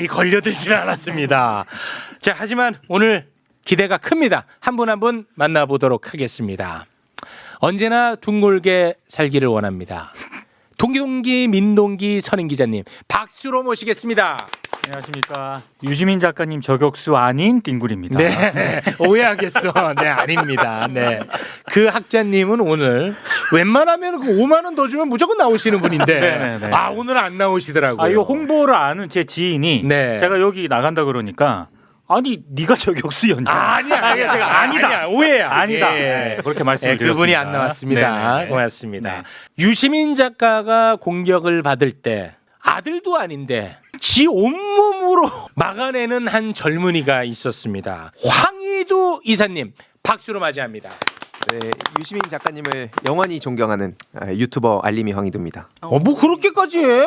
이 걸려들지는 않았습니다. 자, 하지만 오늘 기대가 큽니다. 한 분 한 분 만나보도록 하겠습니다. 언제나 둥글게 살기를 원합니다. 동기 민동기 선임 기자님 박수로 모시겠습니다. 안녕하십니까. 유시민 작가님 저격수 아닌 띵굴입니다. 네, 오해하겠어. 네, 아닙니다. 네, 그 학자님은 오늘 웬만하면 그 5만 원 더 주면 무조건 나오시는 분인데, 네네네. 아 오늘 안 나오시더라고요. 이거 홍보를 아는 제 지인이 네. 제가 여기 나간다 그러니까 아니 네가 저격수였냐? 아니야, 제가 아니다. 오해야. 아니다. 예. 네, 그렇게 말씀을 드렸습니다. 그분이 안 나왔습니다. 네네. 고맙습니다. 네. 유시민 작가가 공격을 받을 때 아들도 아닌데 지 온몸으로 막아내는 한 젊은이가 있었습니다. 황희도 이사님 박수로 맞이합니다. 네, 유시민 작가님을 영원히 존경하는 유튜버 알림이 황희도입니다. 뭐 그렇게까지 해?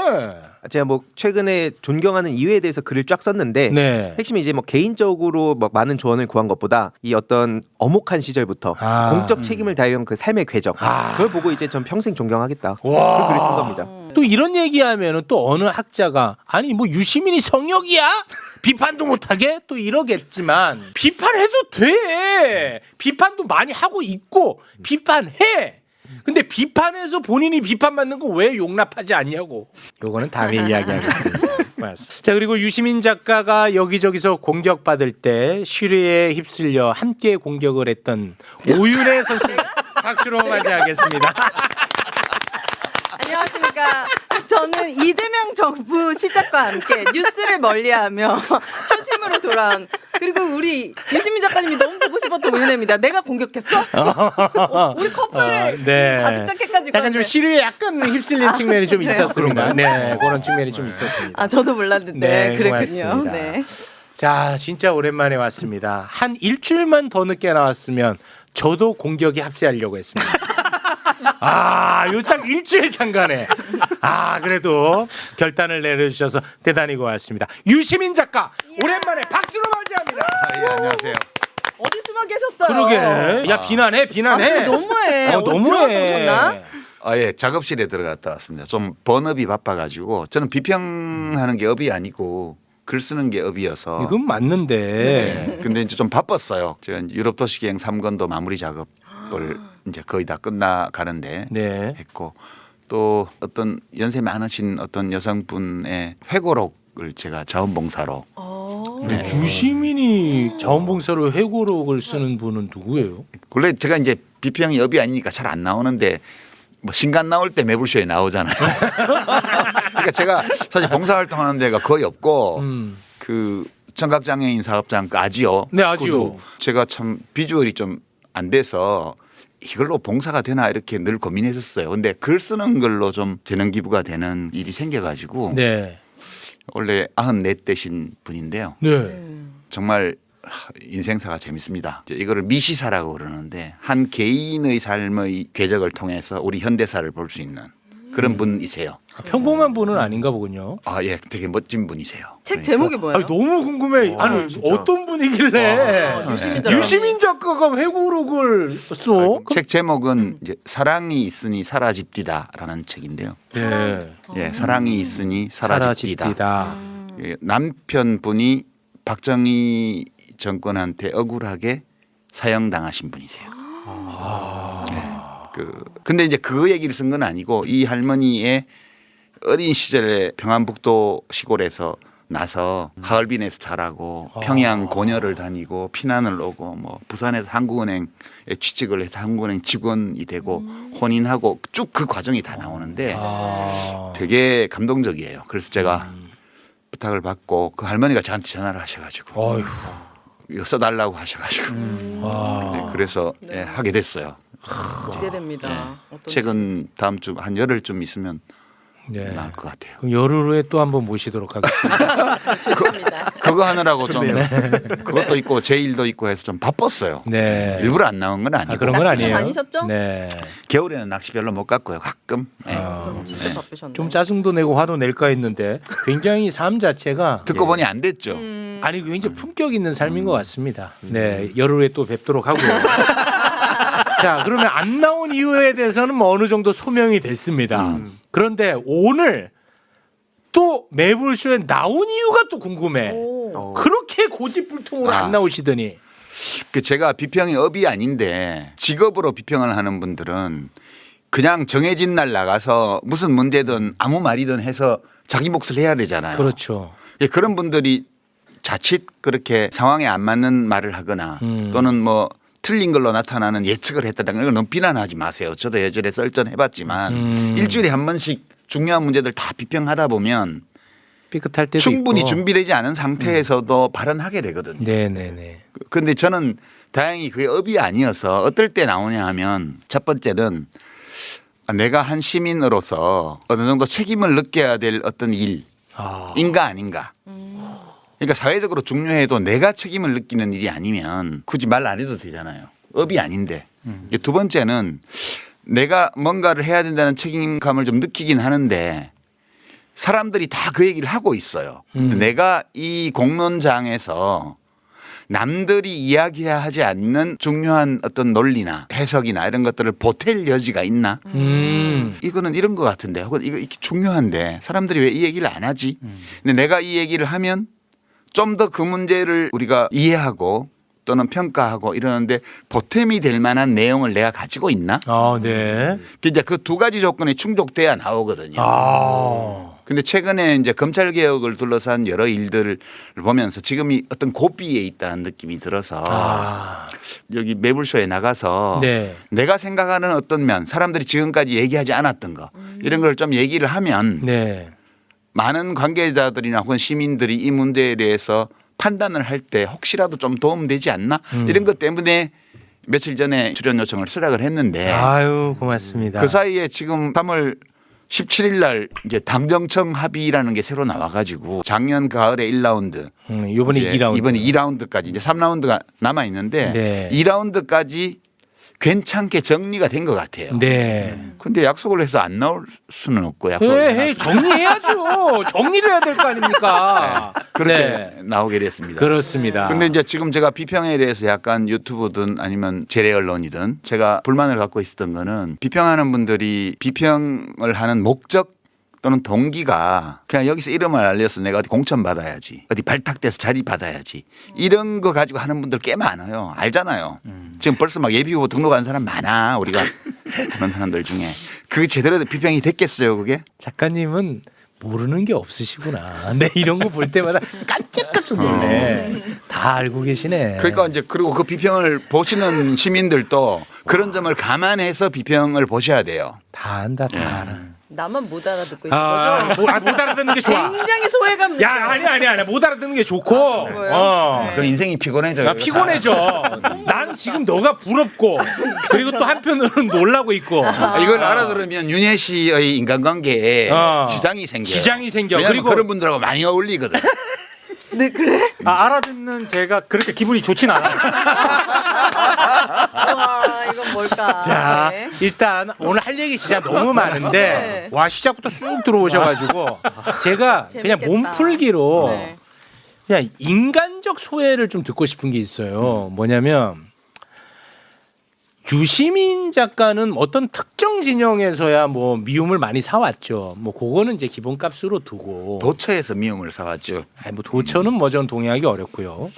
제가 뭐 최근에 존경하는 이유에 대해서 글을 쫙 썼는데 네. 핵심이 이제 뭐 개인적으로 막 많은 조언을 구한 것보다 이 어떤 엄혹한 시절부터 공적 책임을 다해온 그 삶의 궤적 그걸 보고 이제 전 평생 존경하겠다. 그걸 글을 쓴 겁니다. 또 이런 얘기하면은 또 어느 학자가 아니 뭐 유시민이 성역이야? 비판도 못하게 또 이러겠지만 비판해도 돼. 비판도 많이 하고 있고 비판해. 근데 비판해서 본인이 비판받는 거 왜 용납하지 않냐고. 요거는 다음에 이야기하겠습니다. 맞습니다. 자, 그리고 유시민 작가가 여기저기서 공격받을 때 시류에 휩쓸려 함께 공격을 했던 오윤혜 선생님 박수로 맞이하겠습니다. 안녕하십니까. 저는 이재명 정부 시작과 함께 뉴스를 멀리하며 초심으로 돌아온 그리고 우리 유시민 작가님이 너무 보고 싶었던 오윤혜입니다. 내가 공격했어? 우리 커플을 지금 가죽 자켓까지 약간 좀 시류에 약간 휩쓸린 측면이 좀 네. 있었습니다. 네, 그런 측면이 좀 있었습니다. 저도 몰랐는데 네, 그랬군요. 고맙습니다. 네. 자, 진짜 오랜만에 왔습니다. 한 일주일만 더 늦게 나왔으면 저도 공격에 합세하려고 했습니다. 요 딱 일주일 잠깐에. 그래도 결단을 내려주셔서 대단히 고맙습니다. 유시민 작가, 오랜만에 박수로 맞이합니다. 예, 안녕하세요. 어디 숨어 계셨어요? 그러게. 야, 비난해. 너무해. 너무해. 오셨나? 예, 작업실에 들어갔다 왔습니다. 좀 번업이 바빠가지고 저는 비평하는 게 업이 아니고 글 쓰는 게 업이어서. 이건 맞는데. 근데 이제 좀 바빴어요. 제가 유럽 도시기행 3권도 마무리 작업을 이제 거의 다 끝나가는데 네. 했고 또 어떤 연세 많으신 어떤 여성분의 회고록을 제가 자원봉사로 네. 유시민이 자원봉사로 회고록을 쓰는 분은 누구예요? 원래 제가 이제 비평이 업이 아니니까 잘 안 나오는데 뭐 신간 나올 때 매불쇼에 나오잖아요. 그러니까 제가 사실 봉사활동하는 데가 거의 없고 그 청각장애인 사업장 그 아지오. 네, 아지오. 구두. 제가 참 비주얼이 좀 안 돼서 이걸로 봉사가 되나 이렇게 늘 고민했었어요. 근데 글 쓰는 걸로 좀 재능 기부가 되는 일이 생겨가지고 네. 원래 94 되신 분인데요. 네. 정말 인생사가 재밌습니다. 이거를 미시사라고 그러는데 한 개인의 삶의 궤적을 통해서 우리 현대사를 볼 수 있는 그런 분이세요. 평범한 분은 아닌가 보군요. 예, 되게 멋진 분이세요. 책 제목이 뭐예요? 너무 궁금해. 진짜. 어떤 분이길래 유시민 작가가 회고록을 써? 책 제목은 이제 사랑이 있으니 사라집디다라는 책인데요. 네. 예, 사랑이 있으니 사라집디다. 사라집디다. 예, 남편분이 박정희 정권한테 억울하게 사형당하신 분이세요. 근데 이제 그 얘기를 쓴 건 아니고 이 할머니의 어린 시절에 평안북도 시골에서 나서 하얼빈에서 자라고 평양 고녀를 다니고 피난을 오고 뭐 부산에서 한국은행에 취직을 해서 한국은행 직원이 되고 혼인하고 쭉 그 과정이 다 나오는데 되게 감동적이에요. 그래서 제가 부탁을 받고 그 할머니가 저한테 전화를 하셔가지고 어휴. 이거 써달라고 하셔가지고 네, 그래서 예, 하게 됐어요. 기대됩니다. 어떤 책은 다음 주 한 열흘쯤 있으면 네. 나올 것 같아요. 그럼 열흘 후에 또 한번 모시도록 하겠습니다. 좋습니다. 그거 하느라고 좀 그것도 있고 제 일도 있고 해서 좀 바빴어요. 네. 일부러 안 나온 건 아니고. 그런 건 낚시는 아니에요. 다니셨죠? 네. 겨울에는 낚시 별로 못 갔고요. 가끔. 예. 그럼 진짜 바쁘셨네. 좀 짜증도 내고 화도 낼까 했는데 굉장히 삶 자체가 듣고 보니 안 됐죠. 아니 굉장히 품격 있는 삶인 것 같습니다. 네, 열흘 후에 또 뵙도록 하고요. 자, 그러면 안 나온 이유에 대해서는 뭐 어느 정도 소명이 됐습니다. 그런데 오늘 또 매불쇼에 나온 이유가 또 궁금해. 오. 그렇게 고집불통으로 아. 안 나오시더니. 그 제가 비평이 업이 아닌데 직업으로 비평을 하는 분들은 그냥 정해진 날 나가서 무슨 문제든 아무 말이든 해서 자기 몫을 해야 되잖아요. 그렇죠. 예, 그런 분들이 자칫 그렇게 상황에 안 맞는 말을 하거나 또는 뭐 틀린 걸로 나타나는 예측을 했다는 걸 너무 비난하지 마세요. 저도 예전에 썰전해봤지만 일주일에 한 번씩 중요한 문제들 다 비평하다 보면 삐끗할 때도 충분히 있고. 준비되지 않은 상태에서도 발언하게 되거든요. 네네네. 근데 저는 다행히 그게 업이 아니어서 어떨 때 나오냐 하면 첫 번째는 내가 한 시민으로서 어느 정도 책임을 느껴야 될 어떤 일인가 아닌가. 그러니까 사회적으로 중요해도 내가 책임을 느끼는 일이 아니면 굳이 말 안 해도 되잖아요. 업이 아닌데. 두 번째는 내가 뭔가를 해야 된다는 책임감을 좀 느끼긴 하는데 사람들이 다 그 얘기를 하고 있어요. 내가 이 공론장에서 남들이 이야기하지 않는 중요한 어떤 논리나 해석이나 이런 것들을 보탤 여지가 있나? 이거는 이런 것 같은데 혹은 이거 이렇게 중요한데 사람들이 왜 이 얘기를 안 하지? 근데 내가 이 얘기를 하면 좀 더 그 문제를 우리가 이해하고 또는 평가하고 이러는데 보탬이 될 만한 내용을 내가 가지고 있나? 아, 네. 이제 그 두 가지 조건이 충족돼야 나오거든요. 아. 근데 최근에 이제 검찰 개혁을 둘러싼 여러 일들을 보면서 지금이 어떤 고비에 있다는 느낌이 들어서 여기 매불쇼에 나가서 네. 내가 생각하는 어떤 면 사람들이 지금까지 얘기하지 않았던 거 이런 걸 좀 얘기를 하면 네. 많은 관계자들이나 혹은 시민들이 이 문제에 대해서 판단을 할 때 혹시라도 좀 도움되지 않나 이런 것 때문에 며칠 전에 출연 요청을 수락을 했는데 아유, 고맙습니다. 그 사이에 지금 3월 17일 날 이제 당정청 합의라는 게 새로 나와가지고 작년 가을에 1라운드 이번에 2라운드. 이번에 2라운드까지 이제 3라운드가 남아 있는데 네. 2라운드까지 괜찮게 정리가 된 것 같아요. 네. 근데 약속을 해서 안 나올 수는 없고 약속을 네, 해놨어요. 정리해야죠. 정리를 해야 될 거 아닙니까? 그렇게 네. 나오게 됐습니다. 그렇습니다. 근데 이제 지금 제가 비평에 대해서 약간 유튜브든 아니면 재래 언론이든 제가 불만을 갖고 있었던 거는 비평하는 분들이 비평을 하는 목적 또는 동기가 그냥 여기서 이름을 알려서 내가 어디 공천 받아야지 어디 발탁돼서 자리 받아야지 이런 거 가지고 하는 분들 꽤 많아요. 알잖아요. 지금 벌써 막 예비 후보 등록한 사람 많아. 우리가 그런 사람들 중에 그게 제대로 비평이 됐겠어요 그게? 작가님은 모르는 게 없으시구나. 네, 이런 거 볼 때마다 깜짝깜짝 놀래. 다 알고 계시네. 그러니까 이제 그리고 그 비평을 보시는 시민들도 그런 점을 감안해서 비평을 보셔야 돼요. 다 안다, 다 알아. 나만 못 알아듣고 있는 아, 거죠? 못 알아듣는 게 좋아. 굉장히 소외감 느껴요. 야, 아니야. 못 알아듣는 게 좋고. 그거요? 그 인생이 피곤해져요. 나 피곤해져. 난 지금 너가 부럽고 그리고 또 한편으로는 놀라고 있고. 이걸 알아들으면 윤혜 씨의 인간관계에 지장이 생겨요. 지장이 생겨. 왜냐면 그리고 그런 분들하고 많이 어울리거든. 네, 그래? 알아듣는 제가 그렇게 기분이 좋진 않아요. 와, 이건 뭘까? 자, 네. 일단 오늘 할 얘기 진짜 너무 많은데 네. 와 시작부터 쑥 들어오셔가지고 제가 그냥 재밌겠다. 몸풀기로 네. 그냥 인간적 소외를 좀 듣고 싶은 게 있어요. 뭐냐면 유시민 작가는 어떤 특정 진영에서야 뭐 미움을 많이 사왔죠. 뭐 그거는 이제 기본값으로 두고 도처에서 미움을 사왔죠. 아니, 뭐 도처는 뭐 전 동의하기 어렵고요.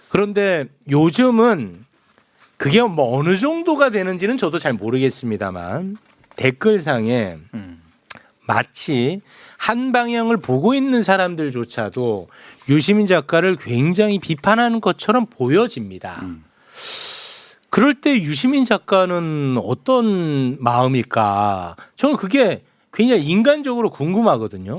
그런데 요즘은 그게 뭐 어느 정도가 되는지는 저도 잘 모르겠습니다만 댓글상에 마치 한 방향을 보고 있는 사람들조차도 유시민 작가를 굉장히 비판하는 것처럼 보여집니다. 그럴 때 유시민 작가는 어떤 마음일까? 저는 그게 굉장히 인간적으로 궁금하거든요.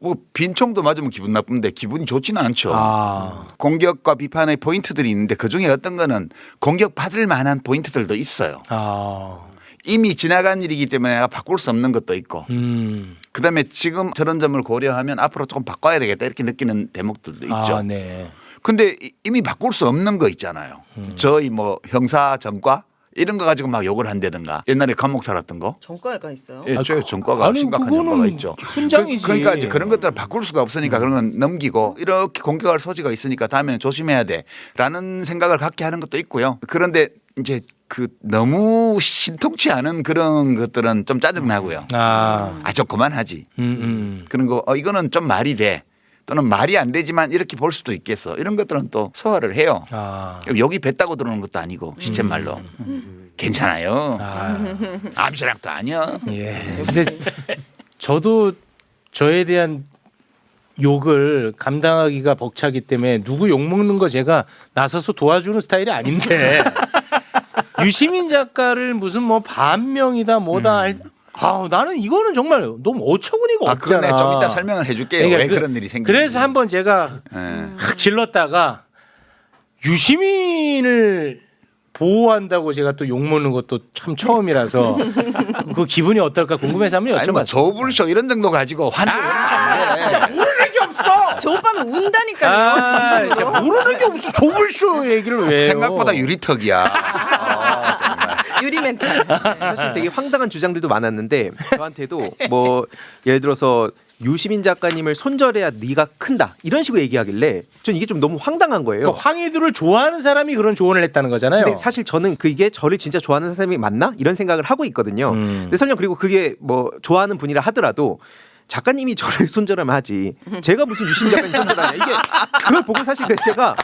뭐 빈총도 맞으면 기분 나쁜데 기분이 좋지는 않죠. 아. 공격과 비판의 포인트들이 있는데 그중에 어떤 거는 공격받을 만한 포인트들도 있어요. 이미 지나간 일이기 때문에 내가 바꿀 수 없는 것도 있고 그다음에 지금 저런 점을 고려하면 앞으로 조금 바꿔야 되겠다 이렇게 느끼는 대목들도 있죠. 네. 근데 이미 바꿀 수 없는 거 있잖아요. 저희 뭐 형사 전과 이런 거 가지고 막 욕을 한다든가 옛날에 감옥 살았던 거. 전과가 있어요. 예, 저 전과가 아니, 심각한 그거는 전과가 있죠. 훈장이지. 그러니까 이제 그런 것들을 바꿀 수가 없으니까 그런 건 넘기고 이렇게 공격할 소지가 있으니까 다음에는 조심해야 돼라는 생각을 갖게 하는 것도 있고요. 그런데 이제 그 너무 신통치 않은 그런 것들은 좀 짜증 나고요. 좀 그만하지. 그런 거 이거는 좀 말이 돼. 또는 말이 안 되지만 이렇게 볼 수도 있겠어. 이런 것들은 또 소화를 해요. 여기 뱉다고 들어오는 것도 아니고 시쳇말로 괜찮아요. 암시락도 아니야. 예. 근데 저도 저에 대한 욕을 감당하기가 벅차기 때문에 누구 욕 먹는 거 제가 나서서 도와주는 스타일이 아닌데 유시민 작가를 무슨 뭐 반명이다 뭐다 나는 이거는 정말 너무 어처구니가 없잖아. 그거는 좀 이따 설명을 해줄게요. 그러니까 왜 그런 일이 생기는지. 그래서 한번 제가 확 질렀다가 유시민을 보호한다고 제가 또 욕먹는 것도 참 처음이라서 그 기분이 어떨까 궁금해서 한번 아니 뭐 여쭤봤어요. 저불쇼 이런 정도 가지고 진짜 모르는 게 없어. 저 오빠는 운다니까요. 진짜 진심으로. 모르는 게 없어. 조불쇼 얘기를 왜 해요? 생각보다 유리턱이야. 정말. 유리 멘탈. 사실 되게 황당한 주장들도 많았는데 저한테도 뭐 예를 들어서 유시민 작가님을 손절해야 네가 큰다 이런 식으로 얘기하길래 전 이게 좀 너무 황당한 거예요. 그러니까 황희두를 좋아하는 사람이 그런 조언을 했다는 거잖아요. 근데 사실 저는 그게 저를 진짜 좋아하는 사람이 맞나 이런 생각을 하고 있거든요. 근데 설령 그리고 그게 뭐 좋아하는 분이라 하더라도 작가님이 저를 손절하면 하지 제가 무슨 유시민 작가님 손절하냐 이게 그걸 보고 사실 그래서 제가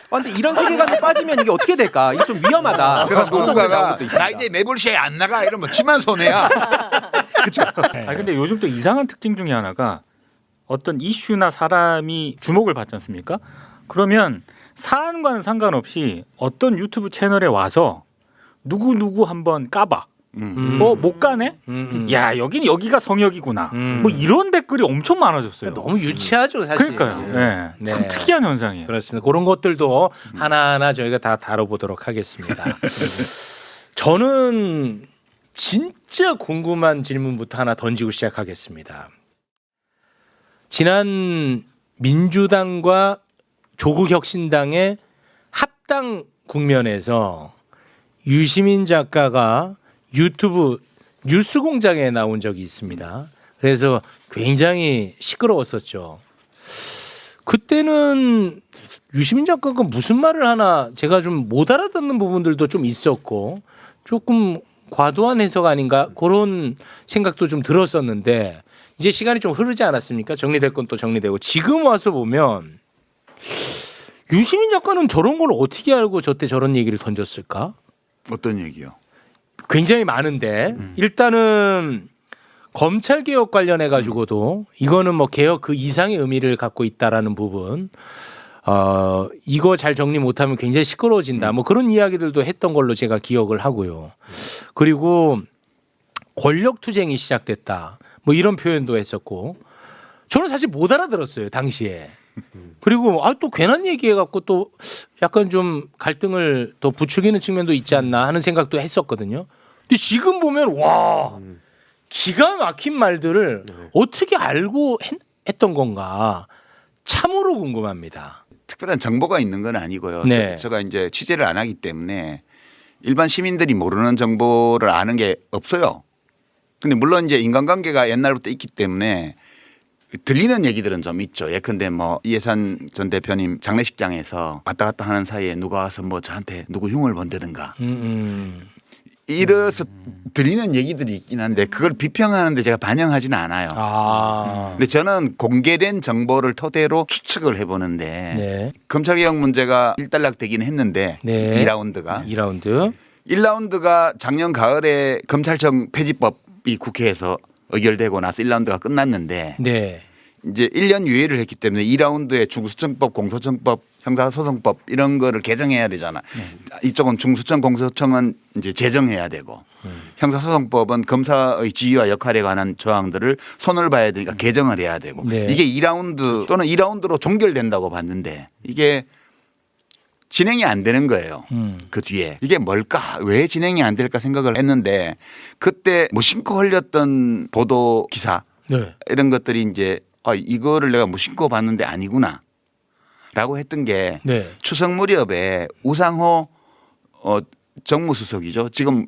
근데 이런 세계관에 빠지면 이게 어떻게 될까 이게 좀 위험하다. 그래서 그런 생각이 나온 누군가가 것도 있습니다. 나 이제 매불쇼에 안 나가 이러면 치만 손해야. 근데 요즘 또 이상한 특징 중에 하나가 어떤 이슈나 사람이 주목을 받지 않습니까? 그러면 사안과는 상관없이 어떤 유튜브 채널에 와서 누구 한번 까봐. 못 가네? 야 여기가 성역이구나. 뭐 이런 댓글이 엄청 많아졌어요. 너무 유치하죠 사실. 그러니까요. 네. 참 특이한 현상이에요. 그렇습니다. 그런 것들도 하나하나 저희가 다 다뤄보도록 하겠습니다. 저는 진짜 궁금한 질문부터 하나 던지고 시작하겠습니다. 지난 민주당과 조국혁신당의 합당 국면에서 유시민 작가가 유튜브 뉴스공장에 나온 적이 있습니다. 그래서 굉장히 시끄러웠었죠. 그때는 유시민 작가가 무슨 말을 하나 제가 좀 못 알아듣는 부분들도 좀 있었고 조금 과도한 해석 아닌가 그런 생각도 좀 들었었는데 이제 시간이 좀 흐르지 않았습니까? 정리될 건 또 정리되고 지금 와서 보면 유시민 작가는 저런 걸 어떻게 알고 저때 저런 얘기를 던졌을까? 어떤 얘기요? 굉장히 많은데 일단은 검찰 개혁 관련해 가지고도 이거는 뭐 개혁 그 이상의 의미를 갖고 있다라는 부분 이거 잘 정리 못하면 굉장히 시끄러워진다 뭐 그런 이야기들도 했던 걸로 제가 기억을 하고요. 그리고 권력 투쟁이 시작됐다 뭐 이런 표현도 했었고 저는 사실 못 알아들었어요 당시에. 그리고 또 괜한 얘기해갖고 또 약간 좀 갈등을 더 부추기는 측면도 있지 않나 하는 생각도 했었거든요. 근데 지금 보면 와 기가 막힌 말들을 어떻게 알고 했던 건가 참으로 궁금합니다. 특별한 정보가 있는 건 아니고요. 네. 제가 이제 취재를 안 하기 때문에 일반 시민들이 모르는 정보를 아는 게 없어요. 근데 물론 이제 인간관계가 옛날부터 있기 때문에 들리는 얘기들은 좀 있죠. 예컨대 뭐 이해산 전 대표님 장례식장에서 왔다 갔다 하는 사이에 누가 와서 뭐 저한테 누구 흉을 본다든가 이래서 들리는 얘기들이 있긴 한데 그걸 비평하는데 제가 반영하지는 않아요. 근데 저는 공개된 정보를 토대로 추측을 해보는데 네. 검찰개혁 문제가 일단락되긴 했는데 네. 2라운드가 2라운드 1라운드가 작년 가을에 검찰청 폐지법이 국회에서 의결되고 나서 1라운드가 끝났는데 네. 이제 1년 유예를 했기 때문에 2라운드에 중수청법, 공소청법, 형사소송법 이런 거를 개정해야 되잖아. 이쪽은 중수청, 공소청은 이제 제정해야 되고 형사소송법은 검사의 지위와 역할에 관한 조항들을 손을 봐야 되니까 개정을 해야 되고 네. 이게 2라운드 또는 2라운드로 종결된다고 봤는데 이게 진행이 안 되는 거예요. 그 뒤에 이게 뭘까? 왜 진행이 안 될까 생각을 했는데 그때 무심코 흘렸던 보도 기사 네. 이런 것들이 이제 이거를 내가 무심코 봤는데 아니구나 라고 했던 게 네. 추석 무렵에 우상호 정무수석이죠. 지금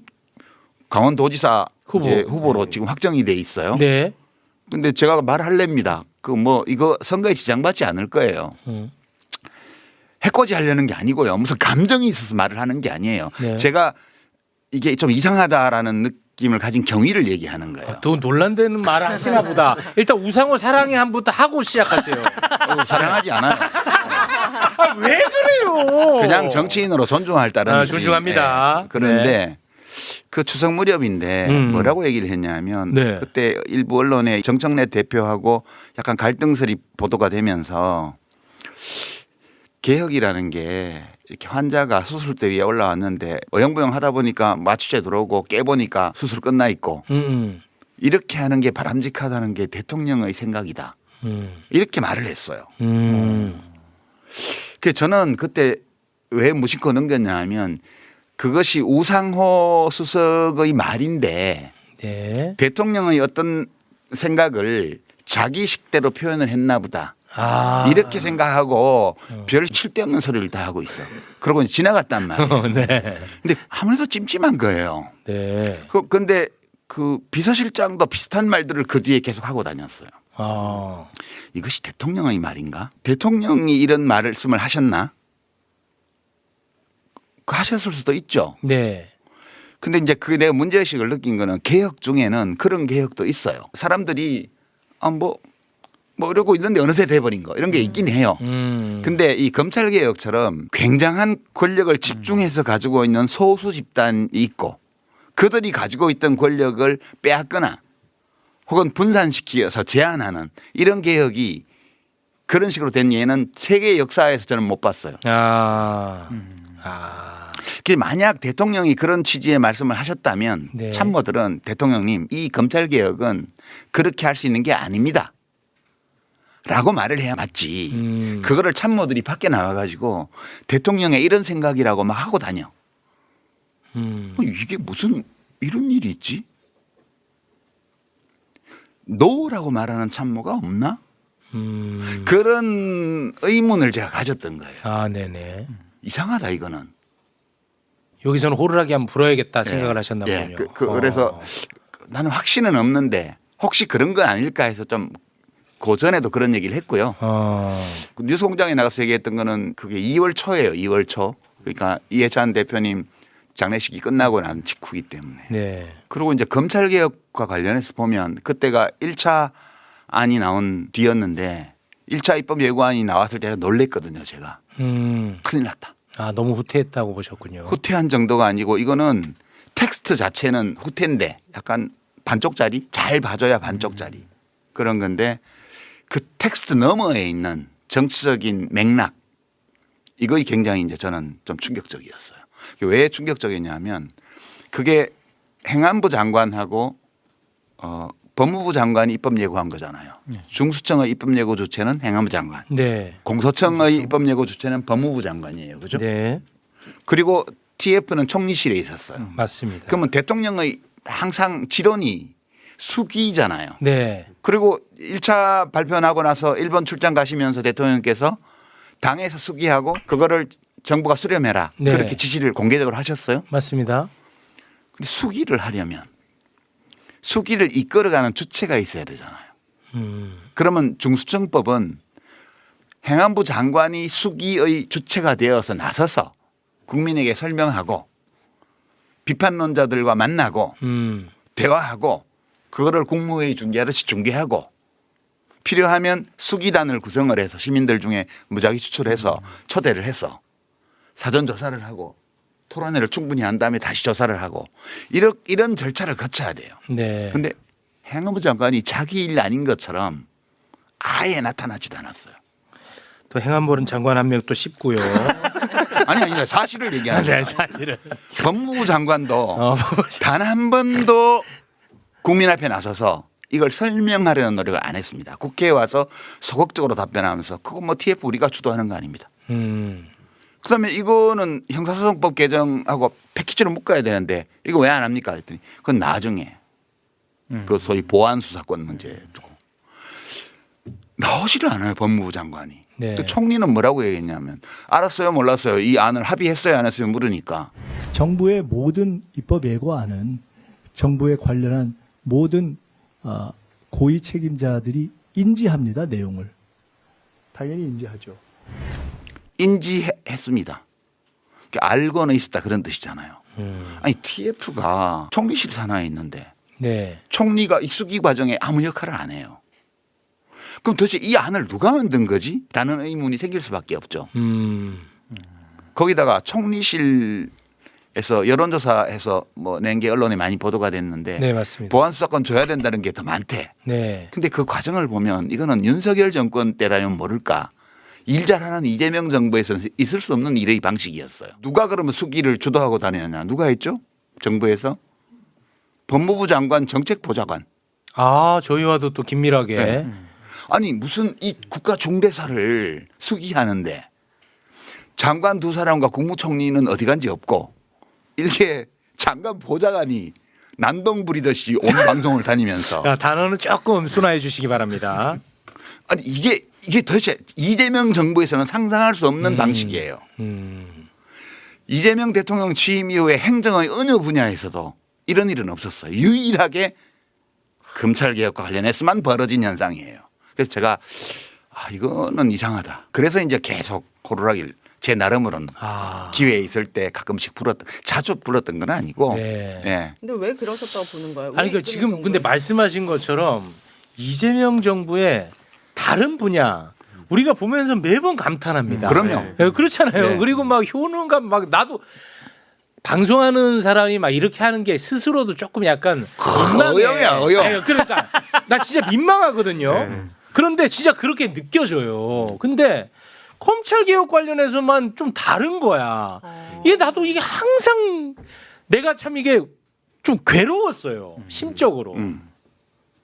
강원도지사 후보로 지금 확정이 돼 있어요. 네. 근데 제가 말할랍니다. 그 뭐 이거 선거에 지장받지 않을 거예요. 해코지 하려는 게 아니고요. 무슨 감정이 있어서 말을 하는 게 아니에요. 네. 제가 이게 좀 이상하다라는 느낌을 가진 경위를 얘기하는 거예요. 또 논란되는 말을 하시나 보다. 일단 우상호 사랑해 한부터 하고 시작하세요. 사랑하지 않아요. 아, 왜 그래요? 그냥 정치인으로 존중할 따른 존중합니다. 그런데 그 추석 무렵인데 뭐라고 얘기를 했냐면 네. 그때 일부 언론에 정청래 대표하고 약간 갈등설이 보도가 되면서 개혁이라는 게 이렇게 환자가 수술대 위에 올라왔는데 어영부영 하다 보니까 마취제 들어오고 깨보니까 수술 끝나 있고 이렇게 하는 게 바람직하다는 게 대통령의 생각이다. 이렇게 말을 했어요. 그래서 저는 그때 왜 무심코 넘겼냐 하면 그것이 우상호 수석의 말인데 네. 대통령의 어떤 생각을 자기 식대로 표현을 했나 보다. 아. 이렇게 생각하고 별 칠데없는 소리를 다 하고 있어. 그러고 지나갔단 말이에요. 네. 근데 아무래도 찜찜한 거예요. 네. 근데 그 비서실장도 비슷한 말들을 그 뒤에 계속 하고 다녔어요. 아. 이것이 대통령의 말인가? 대통령이 이런 말씀을 하셨나? 하셨을 수도 있죠. 네. 근데 이제 그 내가 문제의식을 느낀 거는 개혁 중에는 그런 개혁도 있어요. 사람들이 뭐 이러고 있는데 어느새 돼버린 거 이런 게 있긴 해요. 근데 이 검찰 개혁처럼 굉장한 권력을 집중해서 가지고 있는 소수 집단이 있고 그들이 가지고 있던 권력을 빼앗거나 혹은 분산시켜서 제한하는 이런 개혁이 그런 식으로 된 예는 세계 역사에서 저는 못 봤어요. 아. 만약 대통령이 그런 취지의 말씀을 하셨다면 네. 참모들은 대통령님 이 검찰 개혁은 그렇게 할 수 있는 게 아닙니다. 라고 말을 해야 맞지. 그거를 참모들이 밖에 나와가지고 대통령의 이런 생각이라고 막 하고 다녀. 이게 무슨 이런 일이 있지? 노라고 말하는 참모가 없나? 그런 의문을 제가 가졌던 거예요. 아, 네네. 이상하다 이거는. 여기서는 호루라기 한번 불어야겠다 생각을 예. 하셨나 예. 보군요. 그래서 나는 확신은 없는데 혹시 그런 건 아닐까 해서 좀 고전에도 그런 얘기를 했고요. 그 뉴스공장에 나가서 얘기했던 거는 그게 2월 초예요. 2월 초. 그러니까 이해찬 대표님 장례식이 끝나고 난 직후이기 때문에. 네. 그리고 이제 검찰 개혁과 관련해서 보면 그때가 1차 안이 나온 뒤였는데 1차 입법 예고안이 나왔을 때 놀랬거든요. 제가. 큰일 났다. 아, 너무 후퇴했다고 보셨군요. 후퇴한 정도가 아니고 이거는 텍스트 자체는 후퇴인데 약간 반쪽짜리 잘 봐줘야 반쪽짜리 그런 건데 그 텍스트 너머에 있는 정치적인 맥락 이거이 굉장히 이제 저는 좀 충격적이었어요. 왜 충격적이냐면 그게 행안부 장관하고 법무부 장관이 입법 예고한 거잖아요. 중수청의 입법 예고 주체는 행안부 장관. 네. 공소청의 입법 예고 주체는 법무부 장관이에요. 그죠? 네. 그리고 TF는 총리실에 있었어요. 맞습니다. 그러면 대통령의 항상 지론이 수기잖아요. 네. 그리고 1차 발표 나고 나서 일본 출장 가시면서 대통령께서 당에서 수기하고 그거를 정부가 수렴해라. 네. 그렇게 지시를 공개적으로 하셨어요. 맞습니다. 근데 수기를 하려면 수기를 이끌어가는 주체가 있어야 되잖아요. 그러면 중수청법은 행안부 장관이 수기의 주체가 되어서 나서서 국민에게 설명하고 비판론자들과 만나고 대화하고 그거를 국무회의 중계하듯이 중계하고 필요하면 수기단을 구성을 해서 시민들 중에 무작위 추출해서 초대를 해서 사전 조사를 하고 토론회를 충분히 한 다음에 다시 조사를 하고 이런 절차를 거쳐야 돼요. 네. 근데 행안부 장관이 자기 일 아닌 것처럼 아예 나타나지도 않았어요. 또 행안부는 장관 한 명 또 씹고요. 아니 사실을 얘기하는 거예요. 네, 사실은. 법무부 장관도 단 한 번도 국민 앞에 나서서 이걸 설명하려는 노력을 안 했습니다. 국회에 와서 소극적으로 답변하면서 그거 뭐 TF 우리가 주도하는 거 아닙니다. 그다음에 이거는 형사소송법 개정하고 패키지로 묶어야 되는데 이거 왜 안 합니까? 그랬더니 그건 나중에 그 소위 보안 수사권 문제 두고 나오지를 않아요. 법무부 장관이. 네. 또 총리는 뭐라고 얘기했냐면 알았어요 몰랐어요 이 안을 합의했어요 안 했어요 물으니까 정부의 모든 입법 예고안은 정부에 관련한 모든 고위 책임자들이 인지합니다. 내용을. 당연히 인지하죠. 인지했습니다. 알고는 있었다 그런 뜻이잖아요. 아니 TF가 총리실 산하에 있는데 네. 총리가 이 수기 과정에 아무 역할을 안 해요. 그럼 도대체 이 안을 누가 만든 거지? 라는 의문이 생길 수밖에 없죠. 거기다가 총리실에서 여론조사해서 뭐 낸 게 언론에 많이 보도가 됐는데 네, 맞습니다. 보안수사권 줘야 된다는 게 더 많대. 네. 근데 그 과정을 보면 이거는 윤석열 정권 때라면 모를까. 일 잘하는 이재명 정부에서는 있을 수 없는 일의 방식이었어요. 누가 그러면 수기를 주도하고 다녔냐. 누가 했죠? 정부에서? 법무부 장관 정책보좌관. 아, 저희와도 또 긴밀하게. 네. 아니 무슨 이 국가 중대사를 수기하는데 장관 두 사람과 국무총리는 어디 간지 없고 이렇게 장관 보좌관이 난동 부리듯이 온 방송을 다니면서 자, 단어는 조금 순화해 주시기 바랍니다. 아니 이게 도대체 이재명 정부에서는 상상할 수 없는 방식이에요. 이재명 대통령 취임 이후에 행정의 어느 분야에서도 이런 일은 없었어요. 유일하게 검찰개혁과 관련해서만 벌어진 현상이에요. 그래서 제가 이거는 이상하다. 그래서 이제 계속 호루라기를 제 나름으로는 기회 있을 때 가끔씩 자주 불렀던 건 아니고. 네. 예. 근데 왜 그러셨다고 보는 거예요? 아니, 그 지금 근데 말씀하신 것처럼 이재명 정부의 다른 분야 우리가 보면서 매번 감탄합니다. 그럼요. 네, 그렇잖아요. 네. 그리고 막 효능감 막 나도 방송하는 사람이 막 이렇게 하는 게 스스로도 조금 약간 민망해. 어영이야, 어영. 네, 그러니까 나 진짜 민망하거든요. 그런데 진짜 그렇게 느껴져요. 근데 검찰 개혁 관련해서만 좀 다른 거야. 이게 나도 이게 항상 내가 참 이게 좀 괴로웠어요. 심적으로.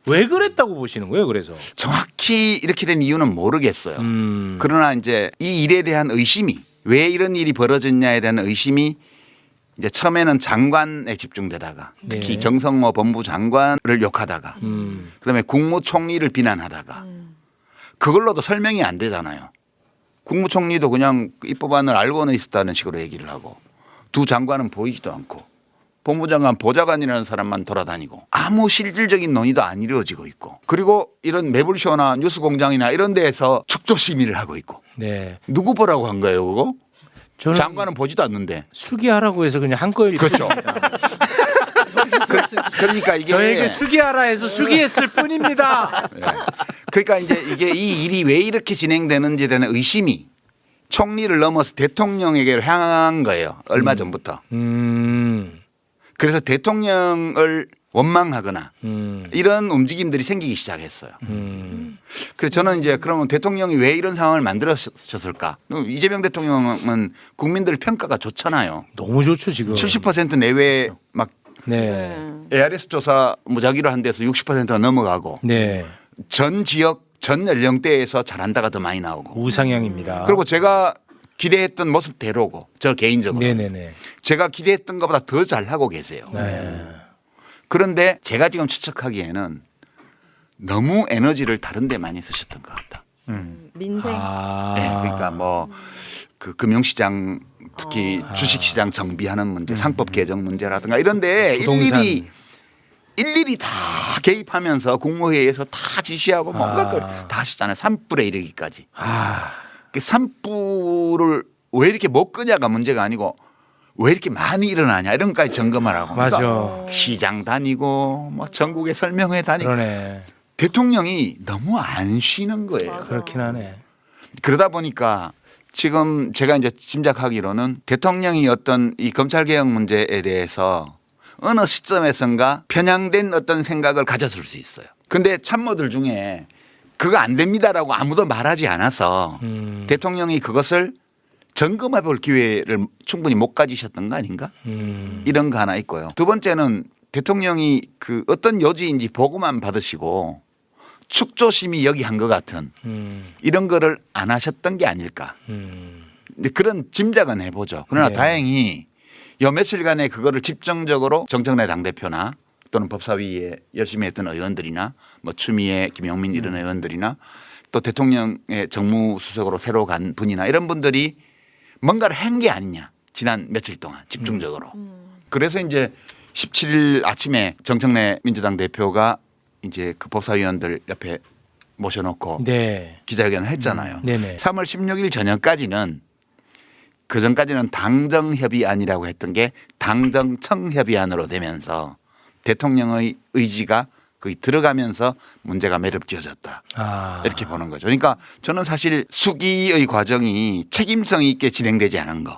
왜 그랬다고 보시는 거예요? 그래서 정확히 이렇게 된 이유는 모르겠어요. 그러나 이제 이 일에 대한 의심이 왜 이런 일이 벌어졌냐에 대한 의심이 이제 처음에는 장관에 집중되다가 특히 네. 정성호 법무부 장관을 욕하다가 그다음에 국무총리를 비난하다가 그걸로도 설명이 안 되잖아요. 국무총리도 그냥 이 법안을 알고는 있었다는 식으로 얘기를 하고 두 장관은 보이지도 않고 법무장관 보좌관이라는 사람만 돌아다니고 아무 실질적인 논의도 안 이루어지고 있고 그리고 이런 매불쇼나 뉴스공장이나 이런 데에서 축조심의를 하고 있고 네. 누구 보라고 한 거예요 그거? 저는 장관은 보지도 않는데. 수기하라고 해서 그냥 한 거일 그렇죠. 그러니까 이게 저에게 수기하라 해서 수기했을 뿐입니다. 네. 그러니까 이제 이게 이 일이 왜 이렇게 진행되는지에 대한 의심이 총리를 넘어서 대통령에게 향한 거예요. 얼마 전부터. 그래서 대통령을 원망하거나 이런 움직임들이 생기기 시작했어요. 그래서 저는 이제 그러면 대통령이 왜 이런 상황을 만들었을까? 이재명 대통령은 국민들 평가가 좋잖아요. 너무 좋죠 지금. 70% 내외 막 네. ARS 조사 무작위로 한 데서 60%가 넘어가고 네. 전 지역 전 연령대에서 잘한다가 더 많이 나오고. 우상향입니다. 그리고 제가 기대했던 모습대로고 저 개인적으로 네네네. 제가 기대했던 것보다 더 잘하고 계세요. 네. 그런데 제가 지금 추측하기에는 너무 에너지를 다른 데 많이 쓰셨던 것 같다. 민생. 네, 그러니까 뭐 그 금융시장 특히 주식시장 정비하는 문제, 상법 개정 문제라든가 이런데 부동산. 일일이 다 개입하면서 국무회의에서 다 지시하고 뭔가 걸 다 하시잖아요. 산불에 이르기까지. 그 산불을 왜 이렇게 못 끄냐가 문제가 아니고 왜 이렇게 많이 일어나냐 이런 것까지 점검을 하고. 맞아. 그러니까 시장 다니고 뭐 전국에 설명회 다니고. 그러네. 대통령이 너무 안 쉬는 거예요. 그렇긴 하네. 그러다 보니까 지금 제가 이제 짐작하기로는 대통령이 어떤 이 검찰개혁 문제에 대해서 어느 시점에선가 편향된 어떤 생각을 가졌을 수 있어요. 근데 참모들 중에 그거 안 됩니다라고 아무도 말하지 않아서 대통령이 그것을 점검해 볼 기회를 충분히 못 가지셨던 거 아닌가? 이런 거 하나 있고요. 두 번째는 대통령이 그 어떤 요지인지 보고만 받으시고 축조심이 여기 한 것 같은 이런 거를 안 하셨던 게 아닐까. 근데 그런 짐작은 해보죠. 그러나 네. 다행히 요 며칠간에 그거를 집중적으로 정청래 당대표나 또는 법사위에 열심히 했던 의원들이나 뭐 추미애, 김용민 이런 의원들이나 또 대통령의 정무수석으로 새로 간 분이나 이런 분들이 뭔가를 한 게 아니냐. 지난 며칠 동안 집중적으로. 그래서 이제 17일 아침에 정청래 민주당 대표가 이제 그 법사위원들 옆에 모셔놓고 네. 기자회견을 했잖아요. 네네. 3월 16일 저녁까지는 그 전까지는 당정협의안이라고 했던 게 당정청협의안으로 되면서 대통령의 의지가 거의 들어가면서 문제가 매듭지어졌다. 아. 이렇게 보는 거죠. 그러니까 저는 사실 수기의 과정이 책임성 있게 진행되지 않은 거.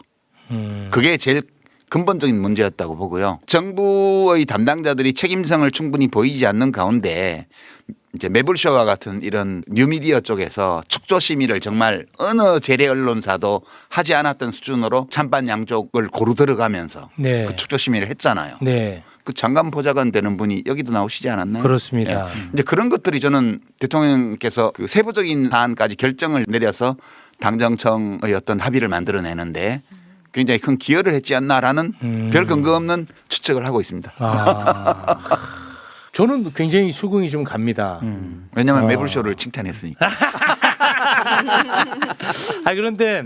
그게 제일 근본적인 문제였다고 보고요. 정부의 담당자들이 책임성을 충분히 보이지 않는 가운데 이제 매불쇼와 같은 이런 뉴미디어 쪽에서 축조심의를 정말 어느 재래 언론사도 하지 않았던 수준으로 찬반 양쪽을 고루 들어가면서 네. 그 축조심의를 했잖아요. 네. 그 장관 보좌관 되는 분이 여기도 나오시지 않았나요? 그렇습니다. 예. 이제 그런 것들이 저는 대통령께서 그 세부적인 사안까지 결정을 내려서 당정청의 어떤 합의를 만들어내는데 굉장히 큰 기여를 했지 않나라는 별 근거 없는 추측을 하고 있습니다. 아. 저는 굉장히 수긍이 좀 갑니다. 왜냐하면 매불쇼를 칭찬했으니까. 아 그런데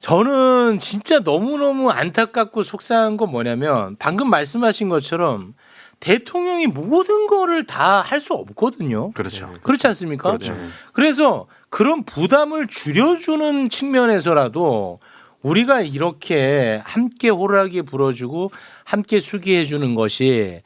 저는 진짜 너무너무 안타깝고 속상한 건 뭐냐면 방금 말씀하신 것처럼 대통령이 모든 거를 다 할 수 없거든요. 그렇죠. 그렇지 않습니까? 그렇죠. 그래서 그런 부담을 줄여주는 측면에서라도 우리가 이렇게 함께 호루라기 불어주고 함께 수기해주는 것이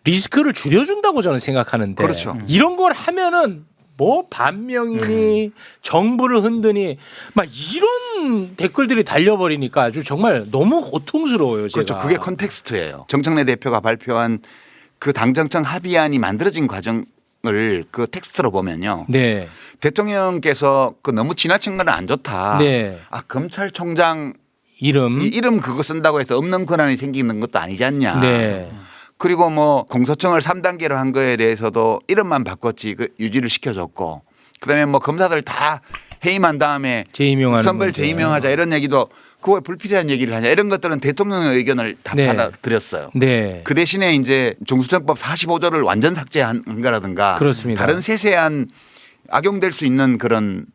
리스크를 줄여준다고 저는 생각하는데 그렇죠. 이런 걸 하면은 뭐 반명이니 정부를 흔드니 막 이런 댓글들이 달려버리니까 아주 정말 너무 고통스러워요. 제가. 그렇죠. 그게 컨텍스트예요. 정청래 대표가 발표한 그 당정청 합의안이 만들어진 과정을 그 텍스트로 보면요. 네. 대통령께서 그 너무 지나친 건 안 좋다. 네. 아 검찰총장 이름. 이름 그거 쓴다고 해서 없는 권한이 생기는 것도 아니지 않냐. 네. 그리고 뭐 공소청을 3단계로 한 거에 대해서도 이름만 바꿨지 그 유지를 시켜줬고 그다음에 뭐 검사들 다 해임한 다음에 재임용하는 선별 문제. 재임용하자 이런 얘기도 그거 불필요한 얘기를 하냐 이런 것들은 대통령의 의견을 다 네. 받아들였어요. 네. 그 대신에 이제 중수청법 45조를 완전 삭제한 거라든가 그렇습니다. 다른 세세한 악용될 수 있는 그런